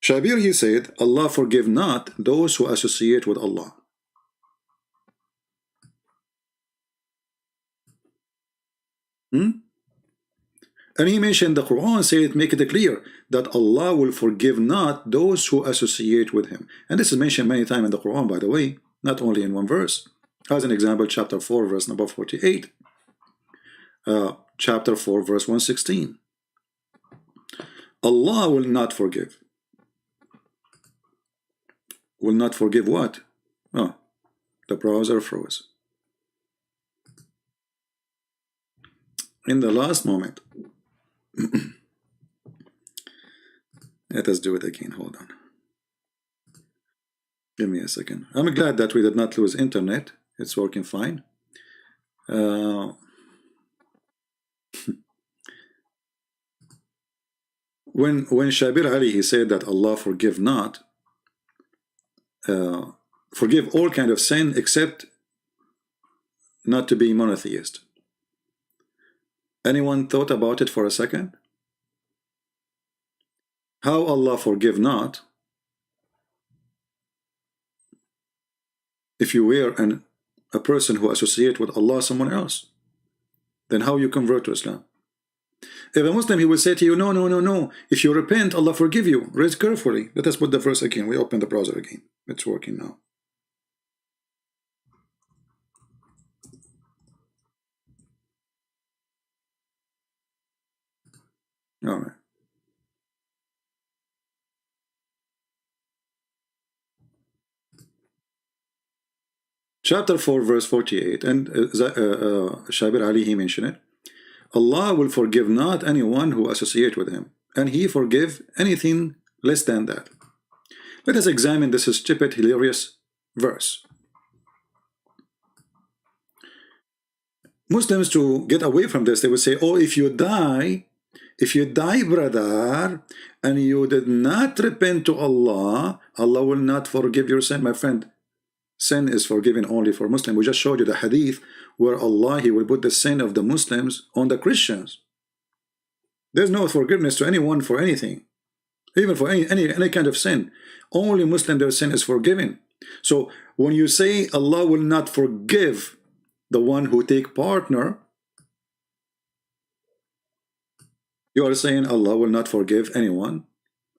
Speaker 1: Shabir, he said, Allah forgive not those who associate with Allah. And he mentioned the Quran, said, make it clear that Allah will forgive not those who associate with him. And this is mentioned many times in the Quran, by the way, not only in one verse. As an example, chapter 4, verse number 48. Chapter 4, verse 116. Allah will not forgive. Will not forgive what? Oh, the browser froze. In the last moment. Let us do it again. Hold on. Give me a second. I'm glad that we did not lose internet. It's working fine. When Shabir Ali, he said that Allah forgive not, forgive all kind of sin except not to be monotheist. Anyone thought about it for a second? How Allah forgive not if you were a person who associate with Allah someone else? Then how you convert to Islam? If a Muslim, he will say to you, no, no, no, no. If you repent, Allah forgive you. Read carefully. Let us put the verse again. We open the browser again. It's working now. All right. Chapter 4, verse 48. And Shabir Ali, he mentioned it. Allah will forgive not anyone who associate with him, and he forgive anything less than that. Let us examine this stupid, hilarious verse. Muslims, to get away from this, they would say, oh, if you die, brother, and you did not repent to Allah, Allah will not forgive your sin. My friend, sin is forgiven only for Muslims. We just showed you the hadith where Allah, he will put the sin of the Muslims on the Christians. There's no forgiveness to anyone for anything, even for any kind of sin. Only Muslim, their sin is forgiven. So when you say Allah will not forgive the one who take partner, you are saying Allah will not forgive anyone.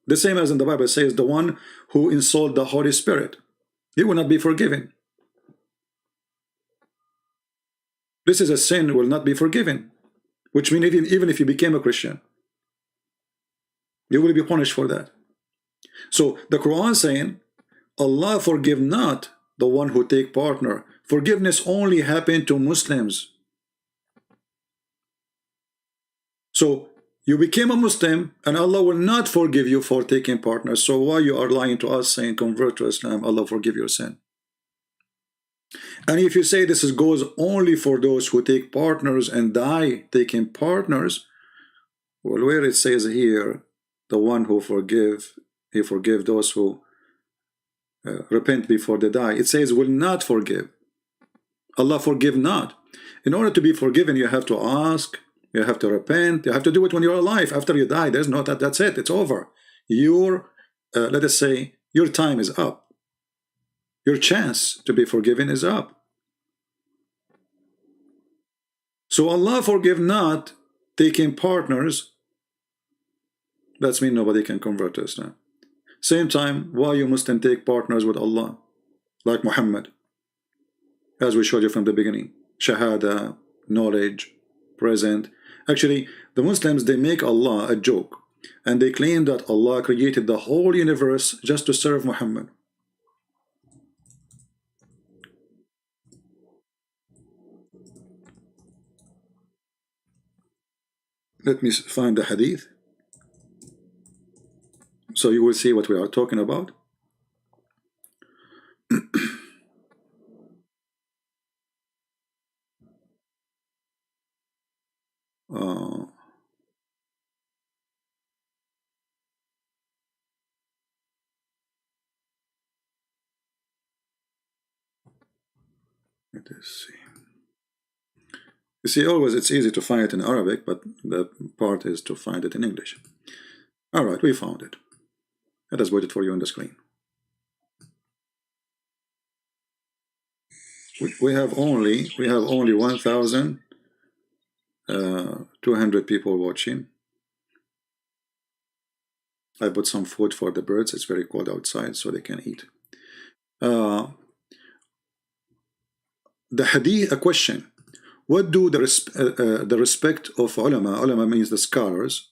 Speaker 1: The same as in the Bible says, the one who insult the Holy Spirit, he will not be forgiven. This is a sin, will not be forgiven. Which means even if you became a Christian, you will be punished for that. So the Quran saying, Allah forgive not the one who take partner. Forgiveness only happened to Muslims. So you became a Muslim and Allah will not forgive you for taking partners. So why you are lying to us saying convert to Islam, Allah forgive your sin? And if you say this goes only for those who take partners and die taking partners, Well, where it says here, the one who forgive, he forgive those who repent before they die. It says will not forgive. Allah forgive not. In order to be forgiven, you have to ask, you have to repent, you have to do it when you're alive. After you die, there's no that's it, it's over. Your let us say your time is up. Your chance to be forgiven is up. So Allah forgive not taking partners. That's mean nobody can convert to Islam. Same time, why you Muslim take partners with Allah, like Muhammad, as we showed you from the beginning. Shahada, knowledge, present. Actually, the Muslims, they make Allah a joke, and they claim that Allah created the whole universe just to serve Muhammad. Let me find the hadith, so you will see what we are talking about. Let us see. You see, always it's easy to find it in Arabic, but the part is to find it in English. All right, we found it. Let us put it for you on the screen. We have only 1,200 people watching. I put some food for the birds. It's very cold outside, so they can eat. The hadith, a question. What do the respect of ulama, ulama means the scholars,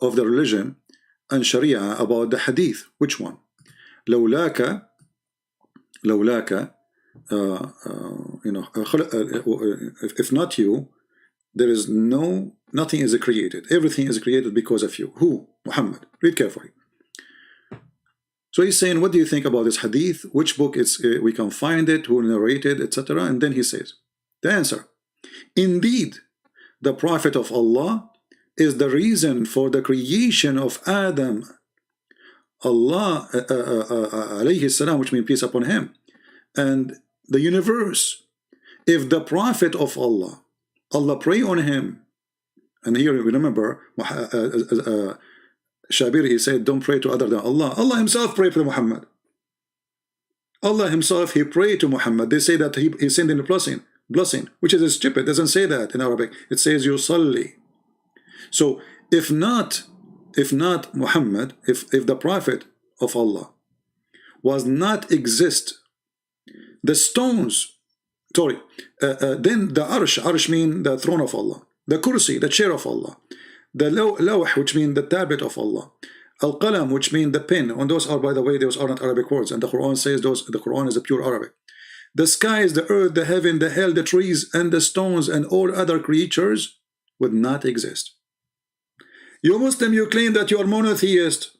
Speaker 1: of the religion and sharia about the hadith? Which one? لولاك if not you, there is nothing is created. Everything is created because of you. Who? Muhammad. Read carefully. So he's saying, what do you think about this hadith? Which book we can find it, who narrated, etc. And then he says, the answer. Indeed, the Prophet of Allah is the reason for the creation of Adam. Allah, alayhi salam, which means peace upon him, and the universe. If the Prophet of Allah, Allah pray on him, and here we remember Shabir, he said, don't pray to other than Allah. Allah himself prayed to Muhammad. Allah himself, he prayed to Muhammad. They say that he sent in a blessing, which is stupid. It doesn't say that in Arabic. It says yusalli. So if not Muhammad, if the Prophet of Allah was not exist, the stones, then the arsh mean the throne of Allah, the kursi, the chair of Allah, the lawh, which mean the tablet of Allah, al-qalam, which mean the pen, and those are, by the way, those are not Arabic words, and the Quran says the Quran is a pure Arabic. The skies, the earth, the heaven, the hell, the trees, and the stones, and all other creatures would not exist. You Muslim, you claim that you are monotheist.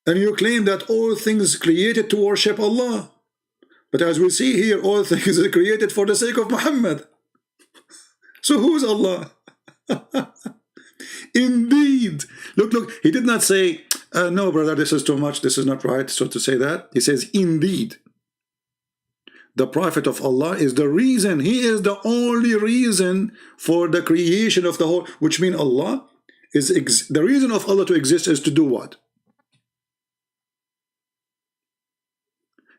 Speaker 1: And you claim that all things created to worship Allah. But as we see here, all things are created for the sake of Muhammad. So who's Allah? Indeed. Look, he did not say, no, brother, this is too much, this is not right, so to say that. He says, indeed. The Prophet of Allah is the reason, he is the only reason for the creation of the whole, which means Allah is, the reason of Allah to exist is to do what?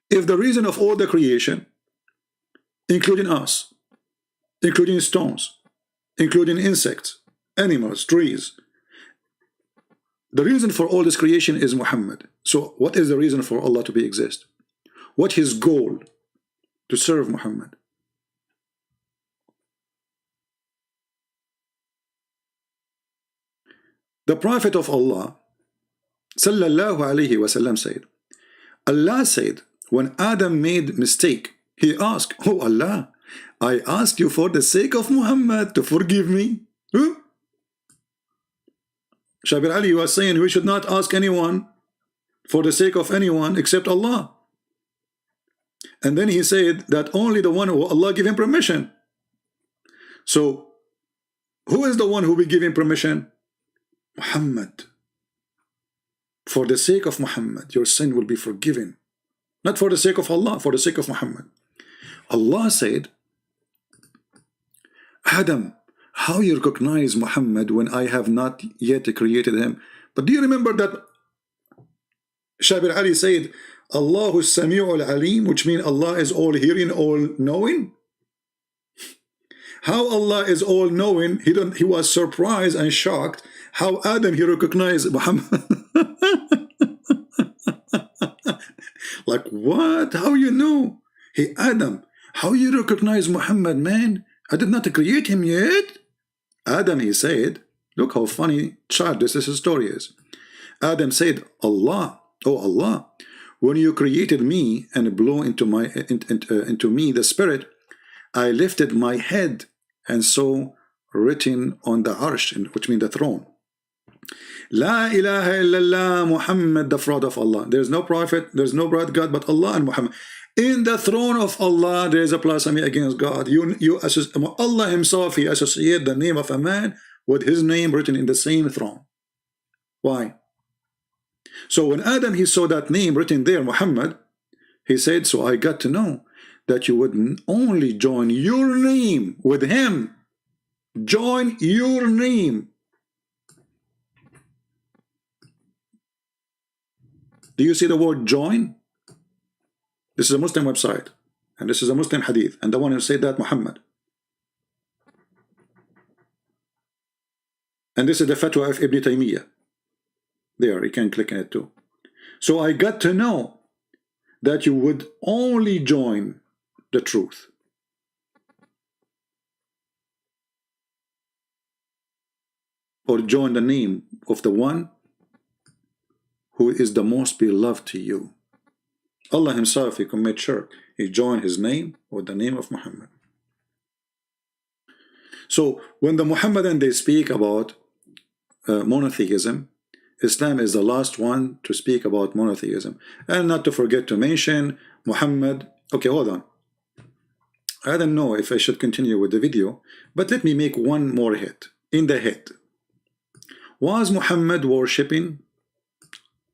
Speaker 1: If the reason of all the creation, including us, including stones, including insects, animals, trees, the reason for all this creation is Muhammad. So what is the reason for Allah to be exist? What his goal? To serve Muhammad. The Prophet of Allah sallallahu alayhi wasallam said, Allah said, when Adam made mistake, he asked, oh Allah, I asked you for the sake of Muhammad to forgive me. Huh? Shabir Ali was saying we should not ask anyone for the sake of anyone except Allah. And then he said that only the one who Allah give him permission. So who is the one who will be giving permission? Muhammad. For the sake of Muhammad, your sin will be forgiven. Not for the sake of Allah, for the sake of Muhammad. Allah said, Adam, how you recognize Muhammad when I have not yet created him? But do you remember that Shabir Ali said, Allahu Sami'ul Alim, which means Allah is all hearing, all knowing? How Allah is all knowing, he was surprised and shocked how Adam he recognized Muhammad. Like what? How you know? Hey Adam, how you recognize Muhammad, man? I did not create him yet. Adam, he said, look how funny child this story is. Adam said, Allah, oh Allah, when you created me and blew into me the spirit, I lifted my head and saw written on the arsh, which means the throne, La ilaha illallah Muhammad, the fraud of Allah. There's no prophet, there's no bright God but Allah and Muhammad. In the throne of Allah, there is a blasphemy against God. Allah himself, he associated the name of a man with his name written in the same throne. Why? So when Adam, he saw that name written there, Muhammad, he said, so I got to know that you would only join your name with him. Join your name. Do you see the word join? This is a Muslim website, and this is a Muslim hadith, and the one who said that, Muhammad. And this is the fatwa of Ibn Taymiyyah. There, you can click on it too. So I got to know that you would only join the truth. Or join the name of the one who is the most beloved to you. Allah himself, he commit shirk. He joined his name with the name of Muhammad. So when the Muhammadan, they speak about monotheism, Islam is the last one to speak about monotheism. And not to forget to mention Muhammad. Okay, hold on. I don't know if I should continue with the video, but let me make one more hit. In the hit, was Muhammad worshipping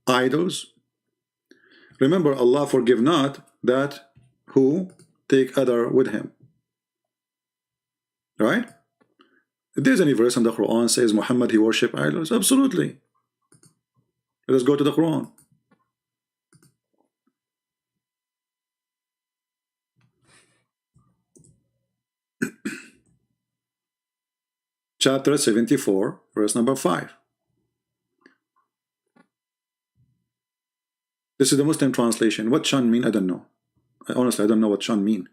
Speaker 1: idols? Remember, Allah forgive not that who take other with him. Right? If there's any verse in the Quran says Muhammad he worship idols, absolutely. Let us go to the Quran. Chapter 74, verse number 5. This is the Muslim translation. What shan mean? I don't know. Honestly, I don't know what shan mean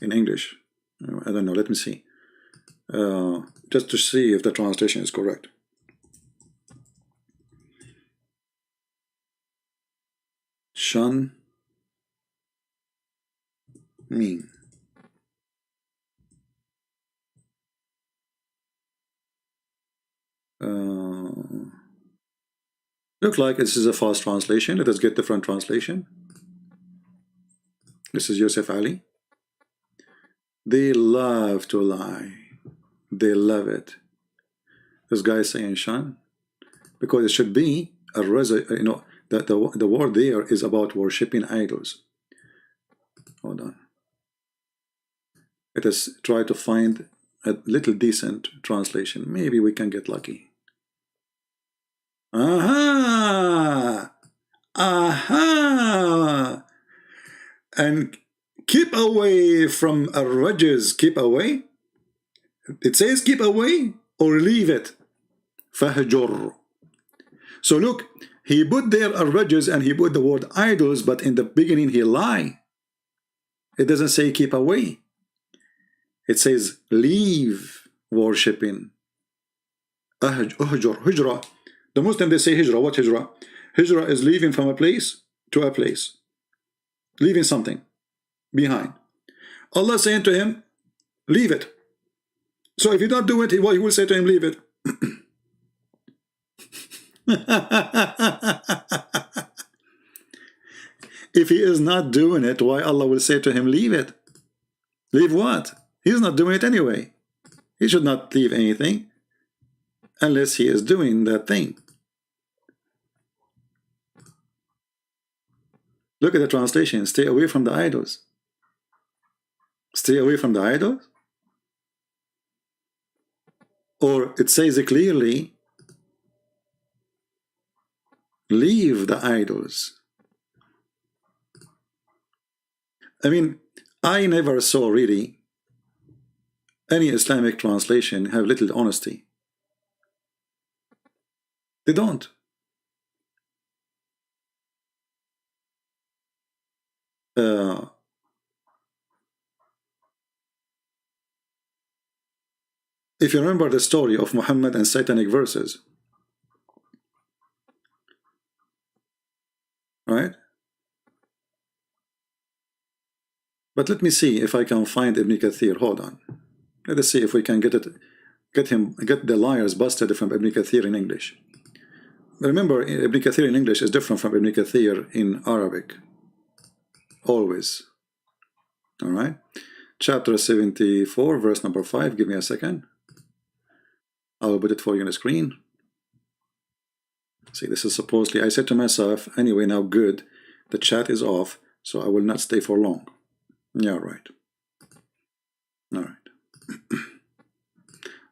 Speaker 1: in English. I don't know. Let me see. Just to see if the translation is correct. Shan mean. Look like this is a false translation. Let us get different translation. This is Yusuf Ali. They love to lie. They love it. This guy is saying shan because it should be a the word there is about worshipping idols. Hold on. Let us try to find a little decent translation. Maybe we can get lucky. Aha! Aha! And keep away from arrajas. Keep away. It says keep away or leave it. Fahjur. So look, he put there arrajas and he put the word idols, but in the beginning he lied. It doesn't say keep away. It says leave worshipping. Uhjur. Hijra. The Muslim, they say hijra. What hijra? Hijra is leaving from a place to a place. Leaving something behind. Allah saying to him, leave it. So if you don't do it, he will say to him, leave it. If he is not doing it, why Allah will say to him, leave it? Leave what? He's not doing it anyway. He should not leave anything unless he is doing that thing. Look at the translation. Stay away from the idols. Stay away from the idols? Or it says clearly, leave the idols. I mean, I never saw really any Islamic translation have little honesty. They don't. If you remember the story of Muhammad and satanic verses, right? But let me see if I can find Ibn Kathir. Hold on. Let us see if we can get the liars busted from Ibn Kathir in English. Remember, Ibn Kathir in English is different from Ibn Kathir in Arabic. Always. All right. Chapter 74, verse number 5. Give me a second. I will put it for you on the screen. See, this is supposedly, I said to myself, anyway, now good, the chat is off, so I will not stay for long. Yeah, right. All right.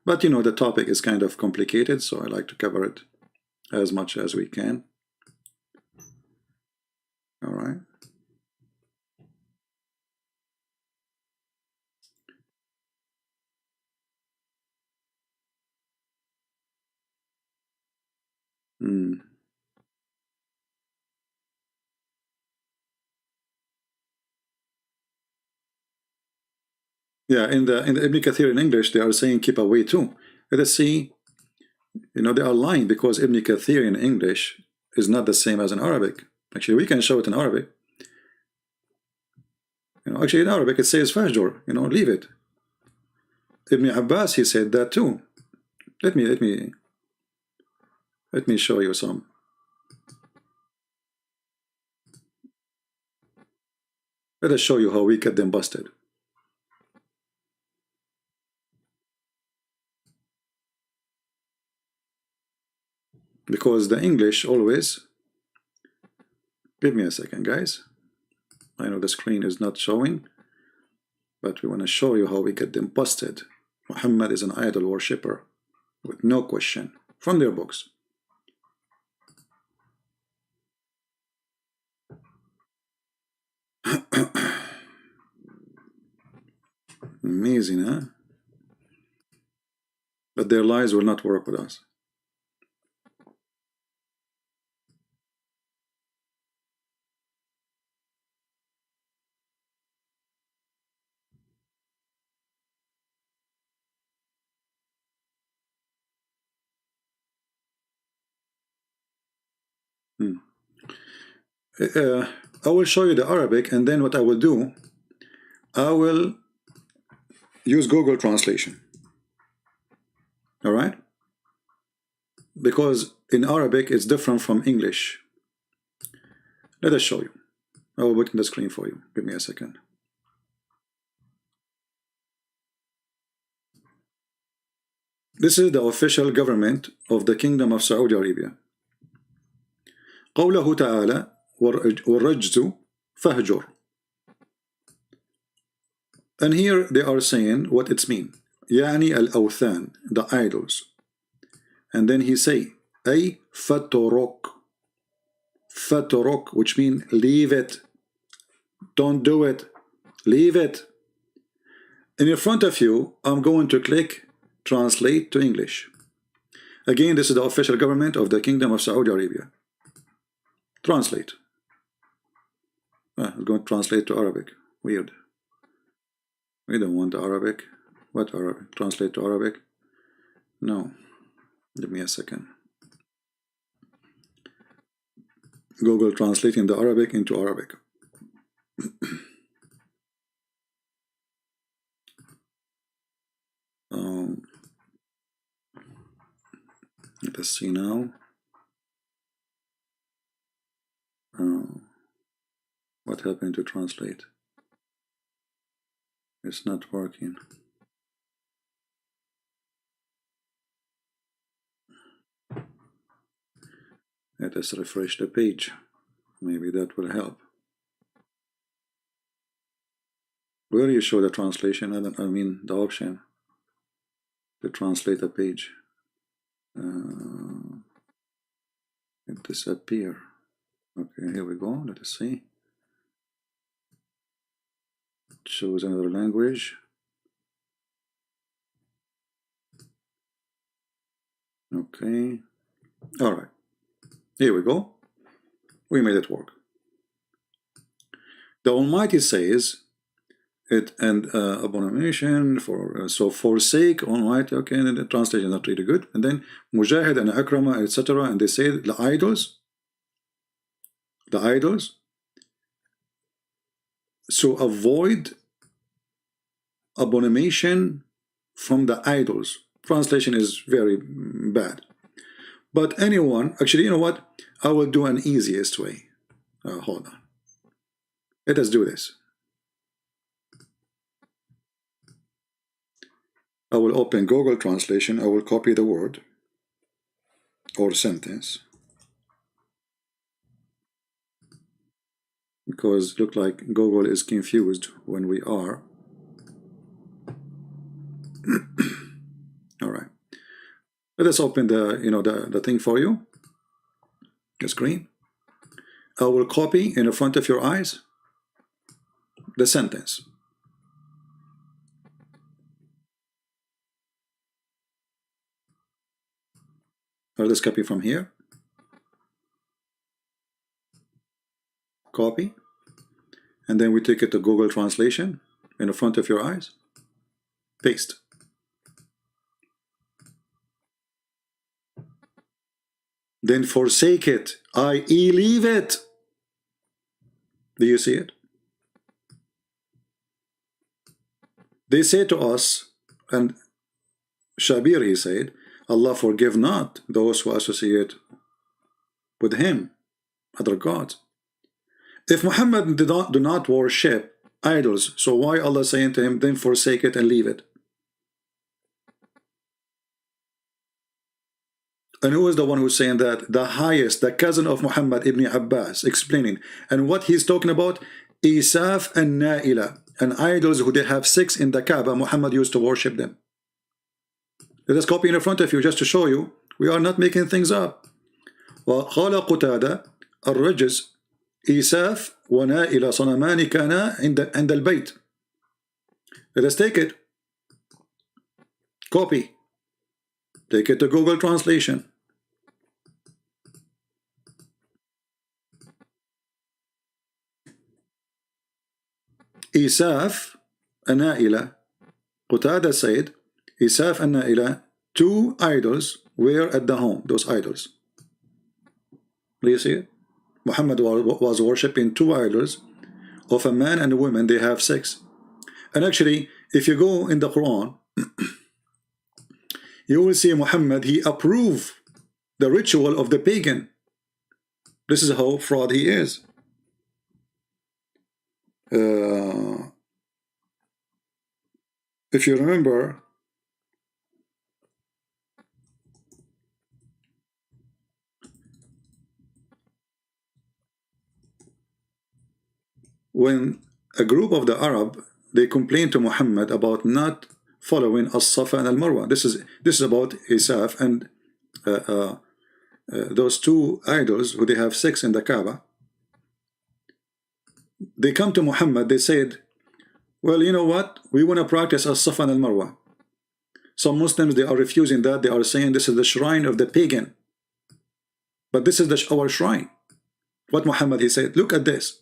Speaker 1: But you know, the topic is kind of complicated, so I like to cover it as much as we can. All right. Yeah, in the Ibn Kathir in English, they are saying keep away too. Let us see, you know, they are lying because Ibn Kathir in English is not the same as in Arabic. Actually, we can show it in Arabic. You know, actually in Arabic it says fahjur, you know, leave it. Ibn Abbas, he said that too. Let me show you some. Let us show you how we get them busted. Because the English always, give me a second, guys. I know the screen is not showing, but we want to show you how we get them busted. Muhammad is an idol worshipper, with no question, from their books. Amazing, huh? But their lies will not work with us. I will show you the Arabic, and then what I will do, I will use Google Translation. All right? Because in Arabic it's different from English. Let us show you. I will put in the screen for you. Give me a second. This is the official government of the Kingdom of Saudi Arabia. قوله تعالى والرجز فهجر. And here they are saying what it's mean. يعني الأوثان, the idols. And then he say أي فترك. فترك, which mean leave it. Don't do it. Leave it. And in front of you, I'm going to click translate to English. Again, this is the official government of the Kingdom of Saudi Arabia. Translate. I'm going to translate to Arabic. Weird. We don't want Arabic. What Arabic? Translate to Arabic? No. Give me a second. Google translating the Arabic into Arabic. Let's see now. What happened to translate? It's not working. Let us refresh the page. Maybe that will help. Where you show the translation, I mean the option to translate a page. It disappear. Okay, here we go. Let us see. It shows another language. Okay. All right. Here we go. We made it work. The Almighty says it and abomination for so forsake Almighty. Okay, and the translation is not really good. And then Mujahid and Akrama, etc. And they say the idols. So avoid abomination from the idols. Translation is very bad. But anyone, actually, you know what? I will do an easiest way. Hold on. Let us do this. I will open Google Translation. I will copy the word or sentence. Because it looks like Google is confused when we are. All right. Let us open the thing for you. The screen. I will copy in the front of your eyes the sentence. Let us copy from here. Copy. And then we take it to Google Translation in the front of your eyes. Paste. Then forsake it, i.e. leave it. Do you see it? They say to us, and Shabir, he said, Allah forgive not those who associate with him, other gods. If Muhammad do not worship idols, so why Allah saying to him, then forsake it and leave it? And who is the one who's saying that? The highest, the cousin of Muhammad ibn Abbas, explaining. And what he's talking about, Isaf and Naila, and idols who they have 6 in the Kaaba, Muhammad used to worship them. Let us copy in front of you just to show you we are not making things up. وقال قتادة الرجز إيساف ونائل صنمان كانا عند البيت. Let us take it. Copy. Take it to Google Translation. Isaf and Naila. Qatada said, Isaf and Naila, 2 idols were at the home, those idols. Do you see it? Muhammad was worshipping 2 idols of a man and a woman. They have 6. And actually, if you go in the Quran, you will see Muhammad, he approved the ritual of the pagan. This is how fraud he is. If you remember, when a group of the Arab, they complained to Muhammad about not following as-Safa and al-Marwa. This is about Isaf and those 2 idols who they have 6 in the Kaaba. They come to Muhammad, they said, well, you know what? We want to practice as-Safa and al-Marwa. Some Muslims, they are refusing that. They are saying this is the shrine of the pagan. But this is our shrine. What Muhammad, he said, look at this.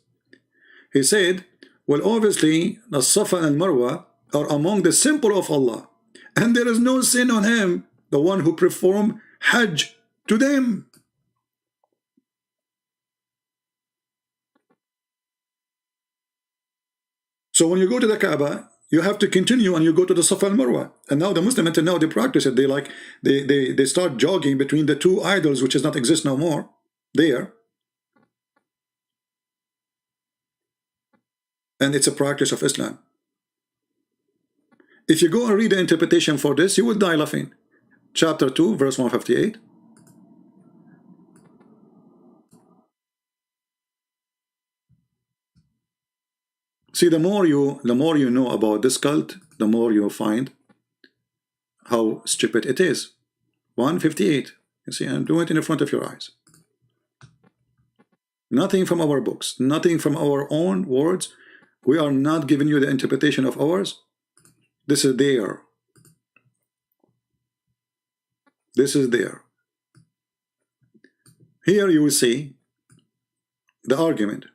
Speaker 1: He said, well, obviously, as-Safa and al-Marwa are among the symbol of Allah. And there is no sin on him, the one who performed Hajj to them. So when you go to the Kaaba, you have to continue and you go to the Safa and Marwa. And now the Muslim, until now, they practice it. They start jogging between the 2 idols, which does not exist no more, there. And it's a practice of Islam. If you go and read the interpretation for this, you will die laughing. Chapter 2, verse 158. See, the more you know about this cult, the more you find how stupid it is. 158. You see, I'm doing it in front of your eyes. Nothing from our books, nothing from our own words. We are not giving you the interpretation of ours. This is there. This is there. Here you will see the argument.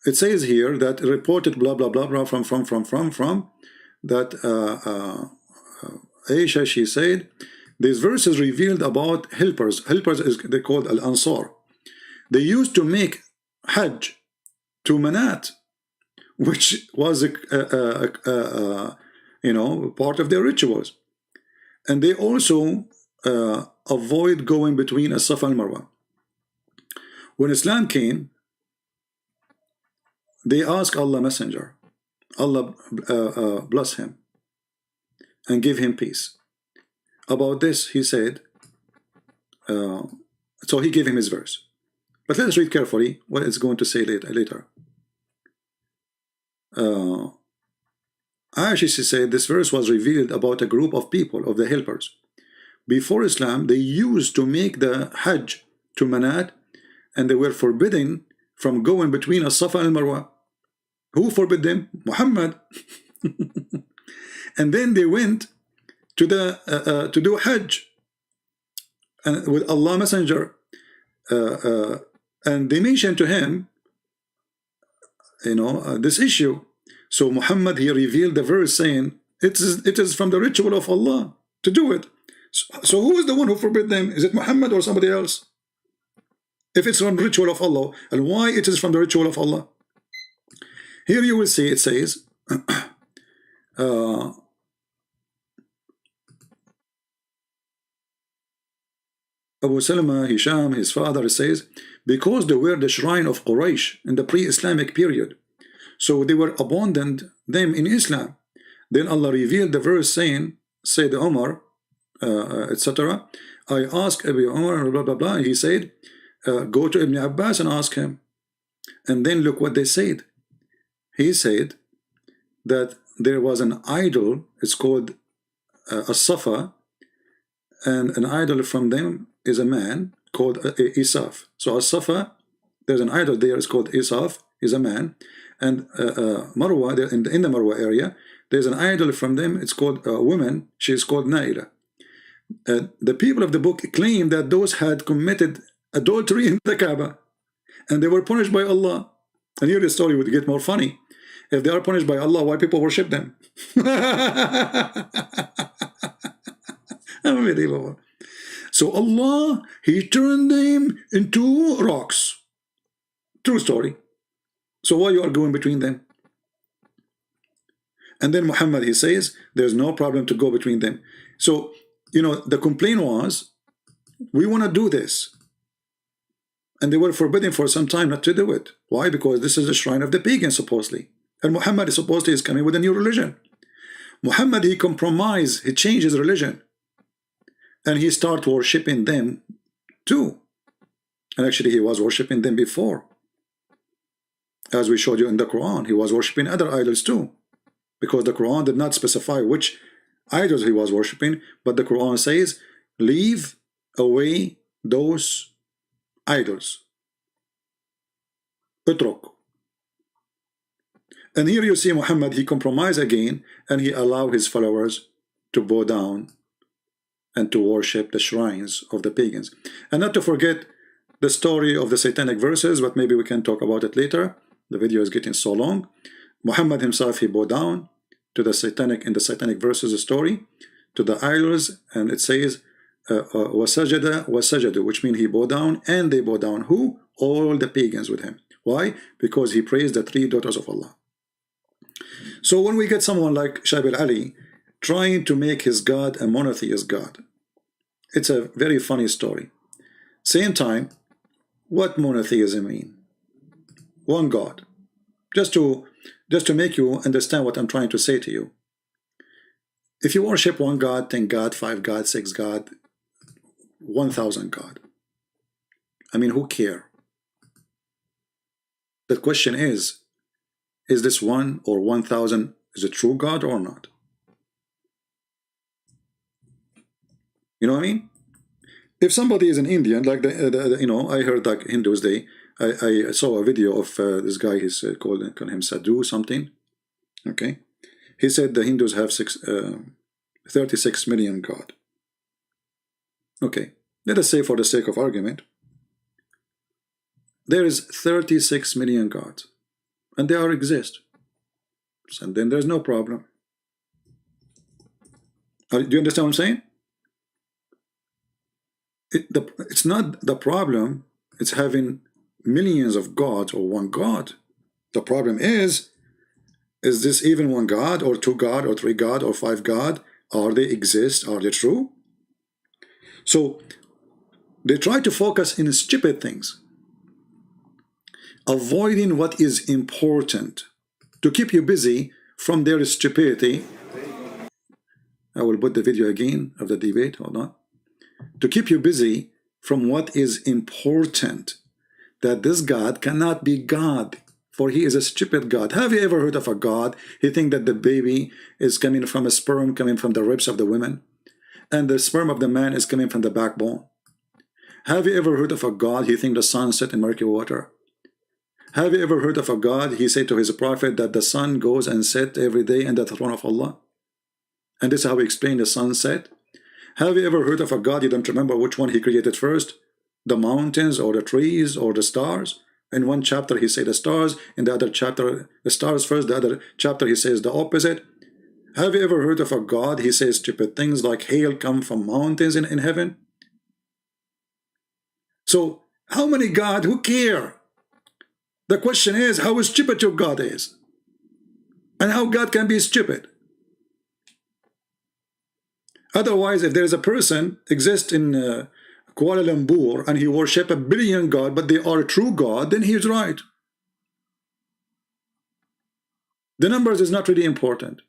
Speaker 1: It says here that reported blah blah blah blah from that Aisha, she said, these verses revealed about helpers. Helpers is they called al-ansar. They used to make hajj to Manat, which was you know, part of their rituals, and they also avoid going between as-Safa and Marwa. When Islam came, they asked Allah Messenger, Allah bless him and give him peace. About this, he said, so he gave him his verse. But let us read carefully what it's going to say later. Aisha, she said, this verse was revealed about a group of people, of the helpers. Before Islam, they used to make the Hajj to Manat, and they were forbidden from going between as-Safa and Marwa. Who forbid them? Muhammad. And then they went to to do Hajj and with Allah Messenger, and they mentioned to him, you know, this issue. So Muhammad, he revealed the verse saying it is from the ritual of Allah to do it. So who is the one who forbid them? Is it Muhammad or somebody else? If it's from the ritual of Allah, and why it is from the ritual of Allah? Here you will see it says Abu Salama, Hisham, his father, says, because they were the shrine of Quraysh in the pre-Islamic period, so they were abandoned them in Islam. Then Allah revealed the verse saying, said Umar, etc. I asked Abu Umar, blah blah blah. He said, go to Ibn Abbas and ask him. And then look what they said. He said that there was an idol, it's called as-Safa, and an idol from them is a man called Isaf. So as-Safa, there's an idol there, it's called Isaf, is a man. And Marwa, in the Marwa area, there's an idol from them, it's called a woman, she is called Naila. The people of the book claim that those had committed adultery in the Kaaba, and they were punished by Allah. And here the story would get more funny. If they are punished by Allah, why people worship them? Unbelievable. So Allah, He turned them into rocks. True story. So why you are going between them? And then Muhammad, he says, there's no problem to go between them. So, you know, the complaint was, we want to do this. And they were forbidden for some time not to do it. Why? Because this is the shrine of the pagans, supposedly. And Muhammad supposedly is coming with a new religion. Muhammad, he compromised, he changed his religion. And he started worshipping them too. And actually he was worshipping them before. As we showed you in the Quran, he was worshipping other idols too. Because the Quran did not specify which idols he was worshipping, but the Quran says, leave away those idols. Utruk. And here you see Muhammad, he compromised again, and he allowed his followers to bow down and to worship the shrines of the pagans. And not to forget the story of the satanic verses, but maybe we can talk about it later. The video is getting so long. Muhammad himself, he bowed down to the satanic, in the satanic verses story, to the idols, and it says, wasajada wasajadu, which means he bowed down, and they bowed down. Who? All the pagans with him. Why? Because he praised the three daughters of Allah. So when we get someone like Shabir Ali trying to make his God a monotheist God, it's a very funny story. Same time, what monotheism mean? One God. Just to make you understand what I'm trying to say to you. If you worship one God, 10 God, 5 God, 6 God, 1,000 God, I mean, who care? The question is this 1 or 1,000 is a true God or not? You know what I mean? If somebody is an Indian, like you know, I heard like Hindus, I saw a video of this guy. He's called him Sadhu something. Okay, he said the Hindus have 36 million God. Okay, let us say for the sake of argument, there is 36 million gods, and they all exist, and then there's no problem. Do you understand what I'm saying? It's not the problem. It's having millions of gods or one God. The problem is this even one God or two God or three God or five God? Are they exist? Are they true? So they try to focus in stupid things, avoiding what is important to keep you busy from their stupidity. I will put the video again of the debate. Hold on. To keep you busy from what is important, that this God cannot be God, for he is a stupid God. Have you ever heard of a God? He thinks that the baby is coming from a sperm coming from the ribs of the women, and the sperm of the man is coming from the backbone. Have you ever heard of a God? He thinks the sun set in murky water. Have you ever heard of a God? He said to his prophet that the sun goes and sets every day in the throne of Allah. And this is how he explained the sunset. Have you ever heard of a God? You don't remember which one he created first? The mountains or the trees or the stars? In one chapter he said the stars, in the other chapter the stars first, the other chapter he says the opposite. Have you ever heard of a God? He says stupid things like hail come from mountains in heaven. So how many God? Who care? The question is how stupid your God is, and how God can be stupid. Otherwise, if there is a person exists in Kuala Lumpur and he worship 1 billion God, but they are a true God, then he is right. The numbers is not really important.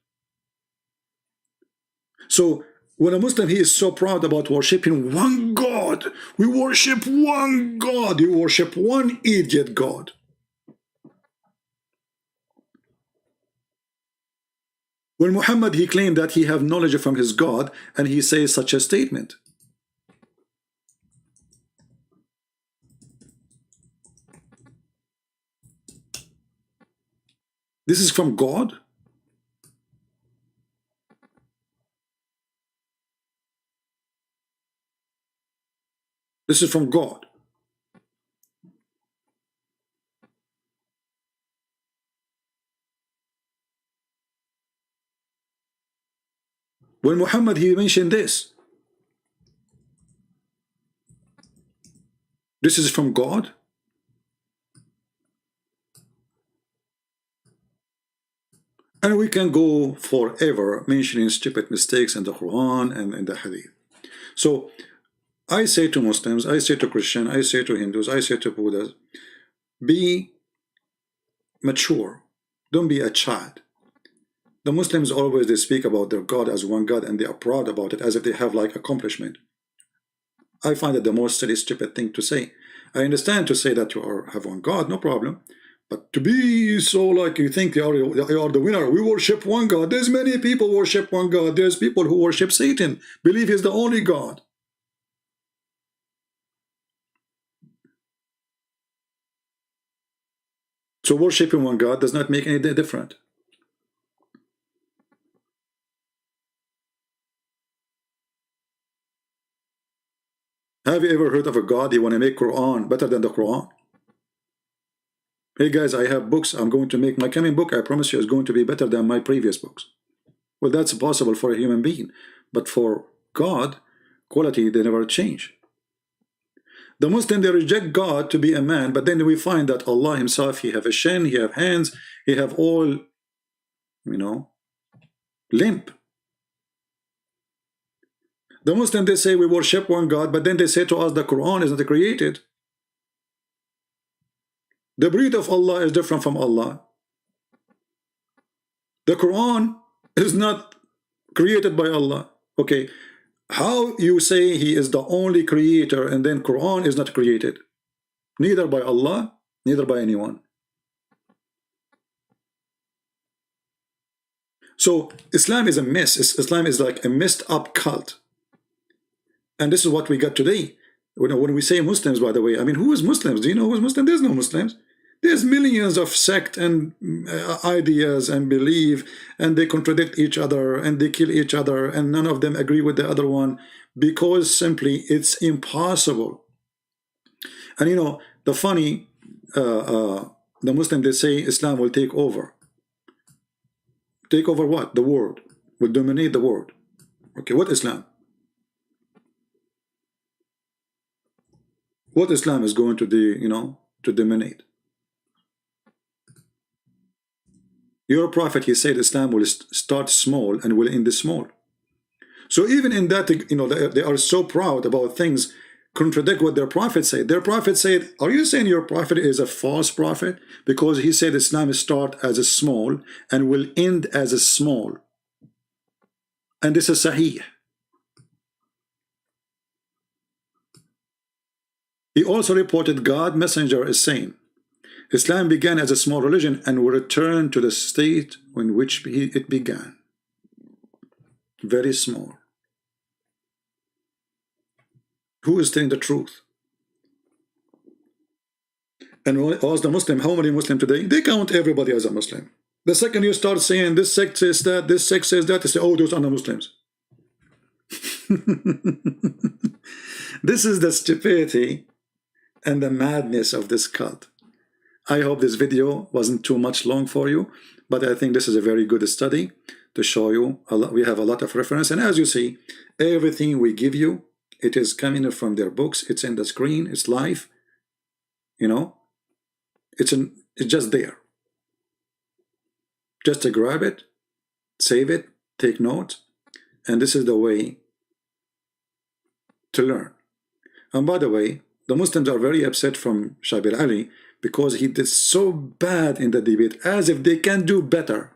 Speaker 1: So when a Muslim, he is so proud about worshiping one God. We worship one God. You worship one idiot God. When Muhammad, he claimed that he have knowledge from his God, and he says such a statement. This is from God? This is from God. When Muhammad, he mentioned this. This is from God? And we can go forever mentioning stupid mistakes in the Quran and in the Hadith. So I say to Muslims, I say to Christians, I say to Hindus, I say to Buddhas, be mature. Don't be a child. The Muslims always, they speak about their God as one God, and they are proud about it as if they have like accomplishment. I find it the most silly, stupid thing to say. I understand to say that you have one God, no problem. But to be so like you think you are the winner, we worship one God. There's many people worship one God. There's people who worship Satan, believe he's the only God. So worshiping one God does not make any difference. Have you ever heard of a God, he want to make Quran better than the Quran? Hey guys, I have books. I'm going to make my coming book, I promise you, is going to be better than my previous books. Well, that's possible for a human being. But for God, quality, they never change. The Muslim, they reject God to be a man, but then we find that Allah himself, he have a shin, he have hands, he have all, you know, limp. The Muslim, they say we worship one God, but then they say to us the Quran is not created. The breed of Allah is different from Allah. The Quran is not created by Allah. Okay, how you say he is the only creator and then Quran is not created? Neither by Allah, neither by anyone. So Islam is a mess. Islam is like a messed up cult. And this is what we got today. When we say Muslims, by the way, I mean, who is Muslims? Do you know who is Muslim? There's no Muslims. There's millions of sect and ideas and belief, and they contradict each other and they kill each other, and none of them agree with the other one because simply it's impossible. And you know, the funny, the Muslim, they say Islam will take over. Take over what? The world. Will dominate the world. Okay, what Islam? What Islam is going to do, you know, to dominate? Your prophet, he said Islam will start small and will end small. So even in that, you know, they are so proud about things contradict what their prophet said. Their prophet said, are you saying your prophet is a false prophet? Because he said Islam start as a small and will end as a small. And this is sahih. He also reported God messenger is saying, Islam began as a small religion and will return to the state in which it began. Very small. Who is telling the truth? And ask the Muslim, how many Muslims today? They count everybody as a Muslim. The second you start saying this sect says that, this sect says that, they say, oh, those are the Muslims. This is the stupidity and the madness of this cult. I hope this video wasn't too much long for you, but I think this is a very good study to show you a lot. We have a lot of reference, and as you see, everything we give you, it is coming from their books. It's in the screen. It's live. You know, it's just there. Just to grab it, save it, take notes, and this is the way to learn. And by the way, the Muslims are very upset from Shabir Ali because he did so bad in the debate, as if they can do better.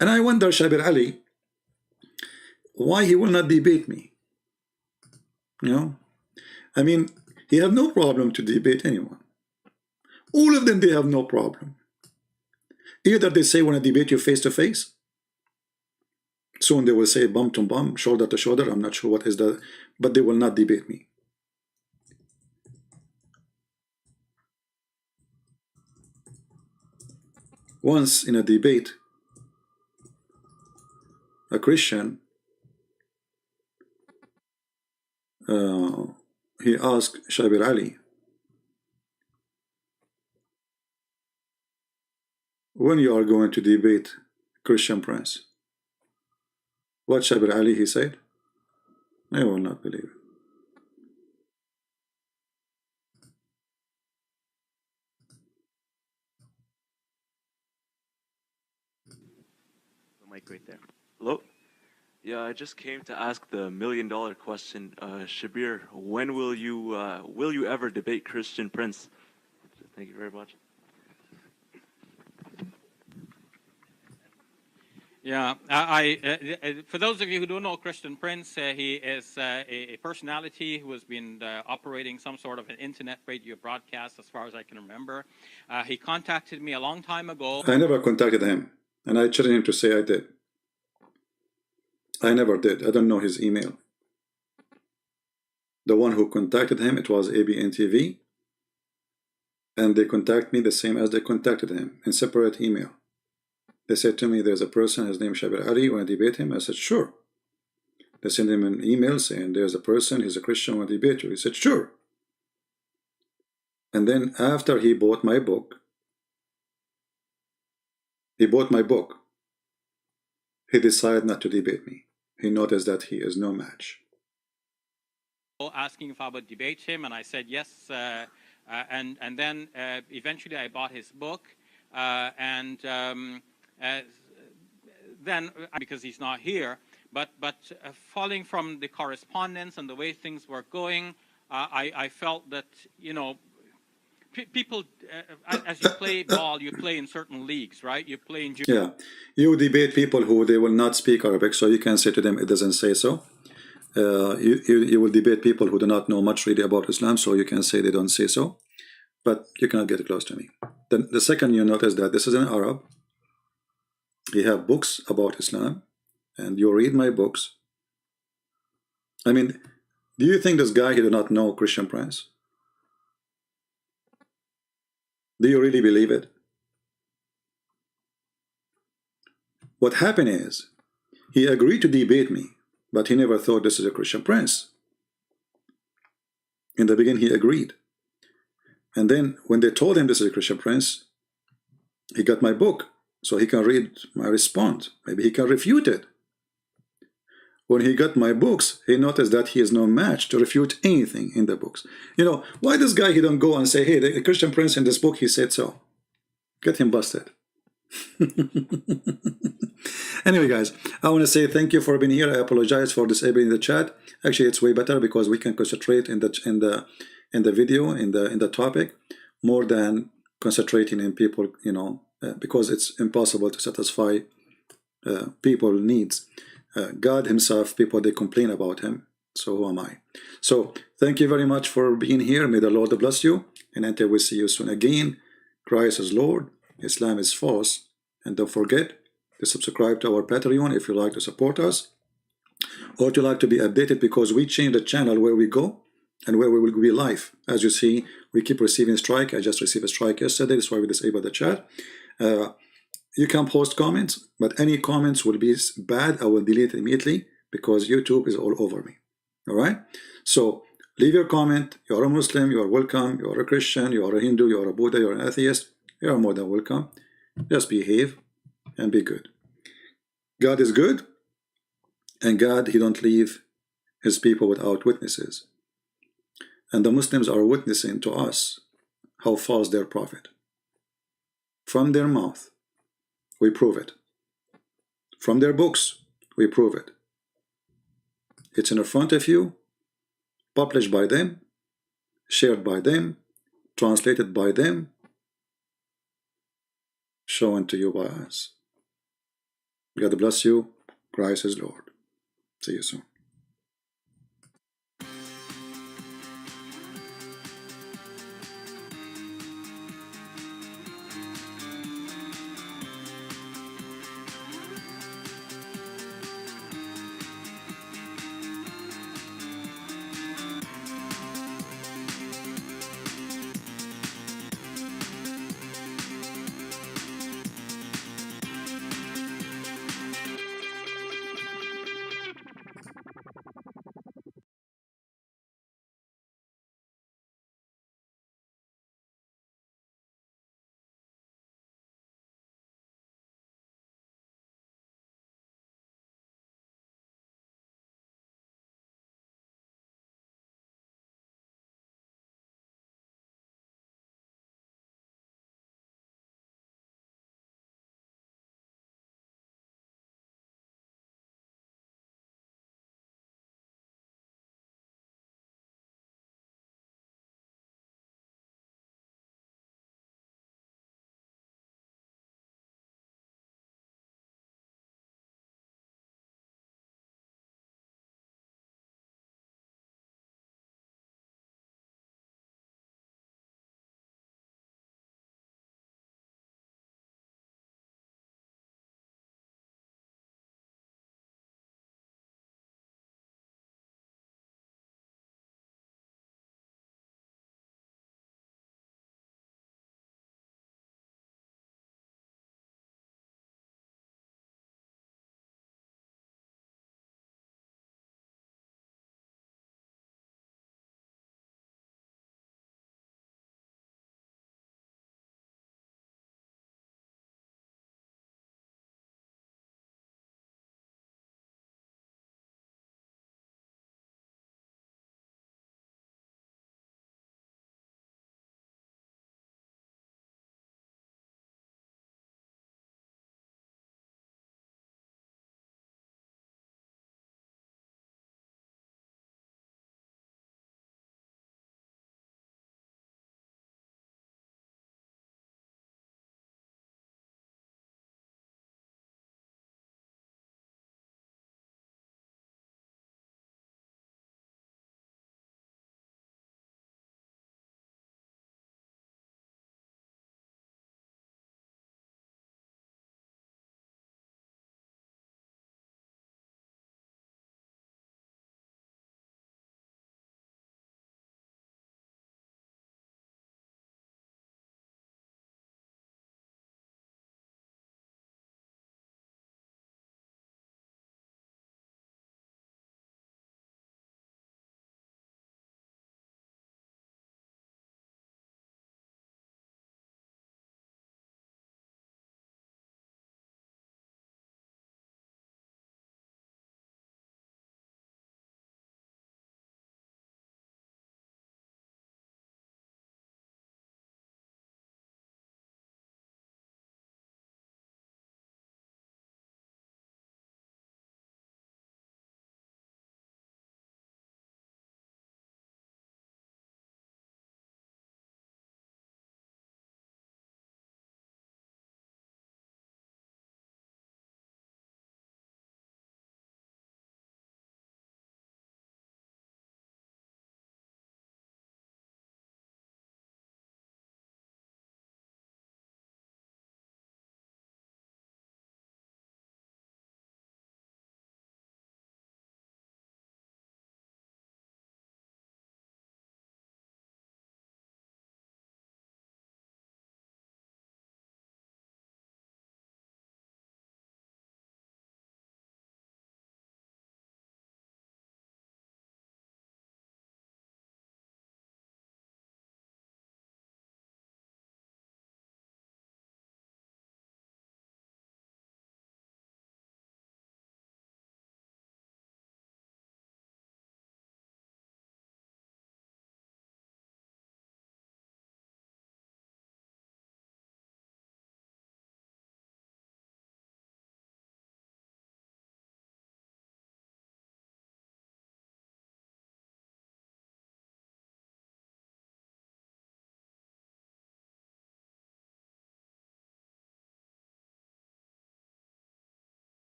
Speaker 1: And I wonder, Shabir Ali, why he will not debate me? You know, I mean, he have no problem to debate anyone. All of them, they have no problem. Either they say, when I debate you face to face, soon they will say bum to bum, shoulder to shoulder. I'm not sure what is that, but they will not debate me. Once in a debate, a Christian, he asked Shabir Ali, when you are going to debate Christian Prince? What Shabir Ali, he said? I will not believe it.
Speaker 4: Mic right there. Hello? Yeah, I just came to ask the $1 million question. Shabir, when will you ever debate Christian Prince? Thank you very much.
Speaker 3: Yeah, for those of you who don't know Christian Prince, he is a personality who has been operating some sort of an internet radio broadcast, as far as I can remember. He contacted me a long time ago.
Speaker 1: I never contacted him, and I challenged him to say I did. I never did. I don't know his email. The one who contacted him, it was ABN TV, and they contacted me the same as they contacted him, in separate email. They said to me, there's a person, his name is Shabir Ali, want to debate him? I said, sure. They sent him an email saying, there's a person, he's a Christian, want to debate you? He said, sure. And then after he bought my book, he decided not to debate me. He noticed that he is no match.
Speaker 3: Asking if I would debate him, and I said yes. And then eventually I bought his book, and then because he's not here, but following from the correspondence and the way things were going, I felt that, you know, people, as you play ball, you play in certain leagues, right? You play in...
Speaker 1: Yeah, you debate people who they will not speak Arabic, so you can say to them, it doesn't say so. You will debate people who do not know much really about Islam, so you can say they don't say so, but you cannot get close to me. Then the second you notice that this is an Arab, He have books about Islam, and you read my books. I mean, do you think this guy, he do not know Christian Prince? Do you really believe it? What happened is, he agreed to debate me, but he never thought this is a Christian Prince. In the beginning, he agreed. And then when they told him this is a Christian Prince, he got my book, so he can read my response. Maybe he can refute it. When he got my books, he noticed that he is no match to refute anything in the books. You know, why this guy, he don't go and say, hey, the Christian Prince in this book, he said so. Get him busted. Anyway, guys, I want to say thank you for being here. I apologize for disabling the chat. Actually, it's way better because we can concentrate in the video, in the topic, more than concentrating in people, you know, because it's impossible to satisfy people's needs. God himself, people, they complain about him. So who am I? So thank you very much for being here. May the Lord bless you. And until we see you soon again, Christ is Lord, Islam is false. And don't forget to subscribe to our Patreon if you like to support us, or to like to be updated, because we change the channel where we go and where we will be live. As you see, we keep receiving strike. I just received a strike yesterday. That's why we disabled the chat. You can post comments, but any comments will be bad. I will delete it immediately because YouTube is all over me. All right? So leave your comment. You are a Muslim, you are welcome. You are a Christian, you are a Hindu, you are a Buddha, you are an atheist. You are more than welcome. Just behave and be good. God is good, and God, he don't leave his people without witnesses. And the Muslims are witnessing to us how false their prophet. From their mouth, we prove it. From their books, we prove it. It's in front of you, published by them, shared by them, translated by them, shown to you by us. God bless you. Christ is Lord. See you soon.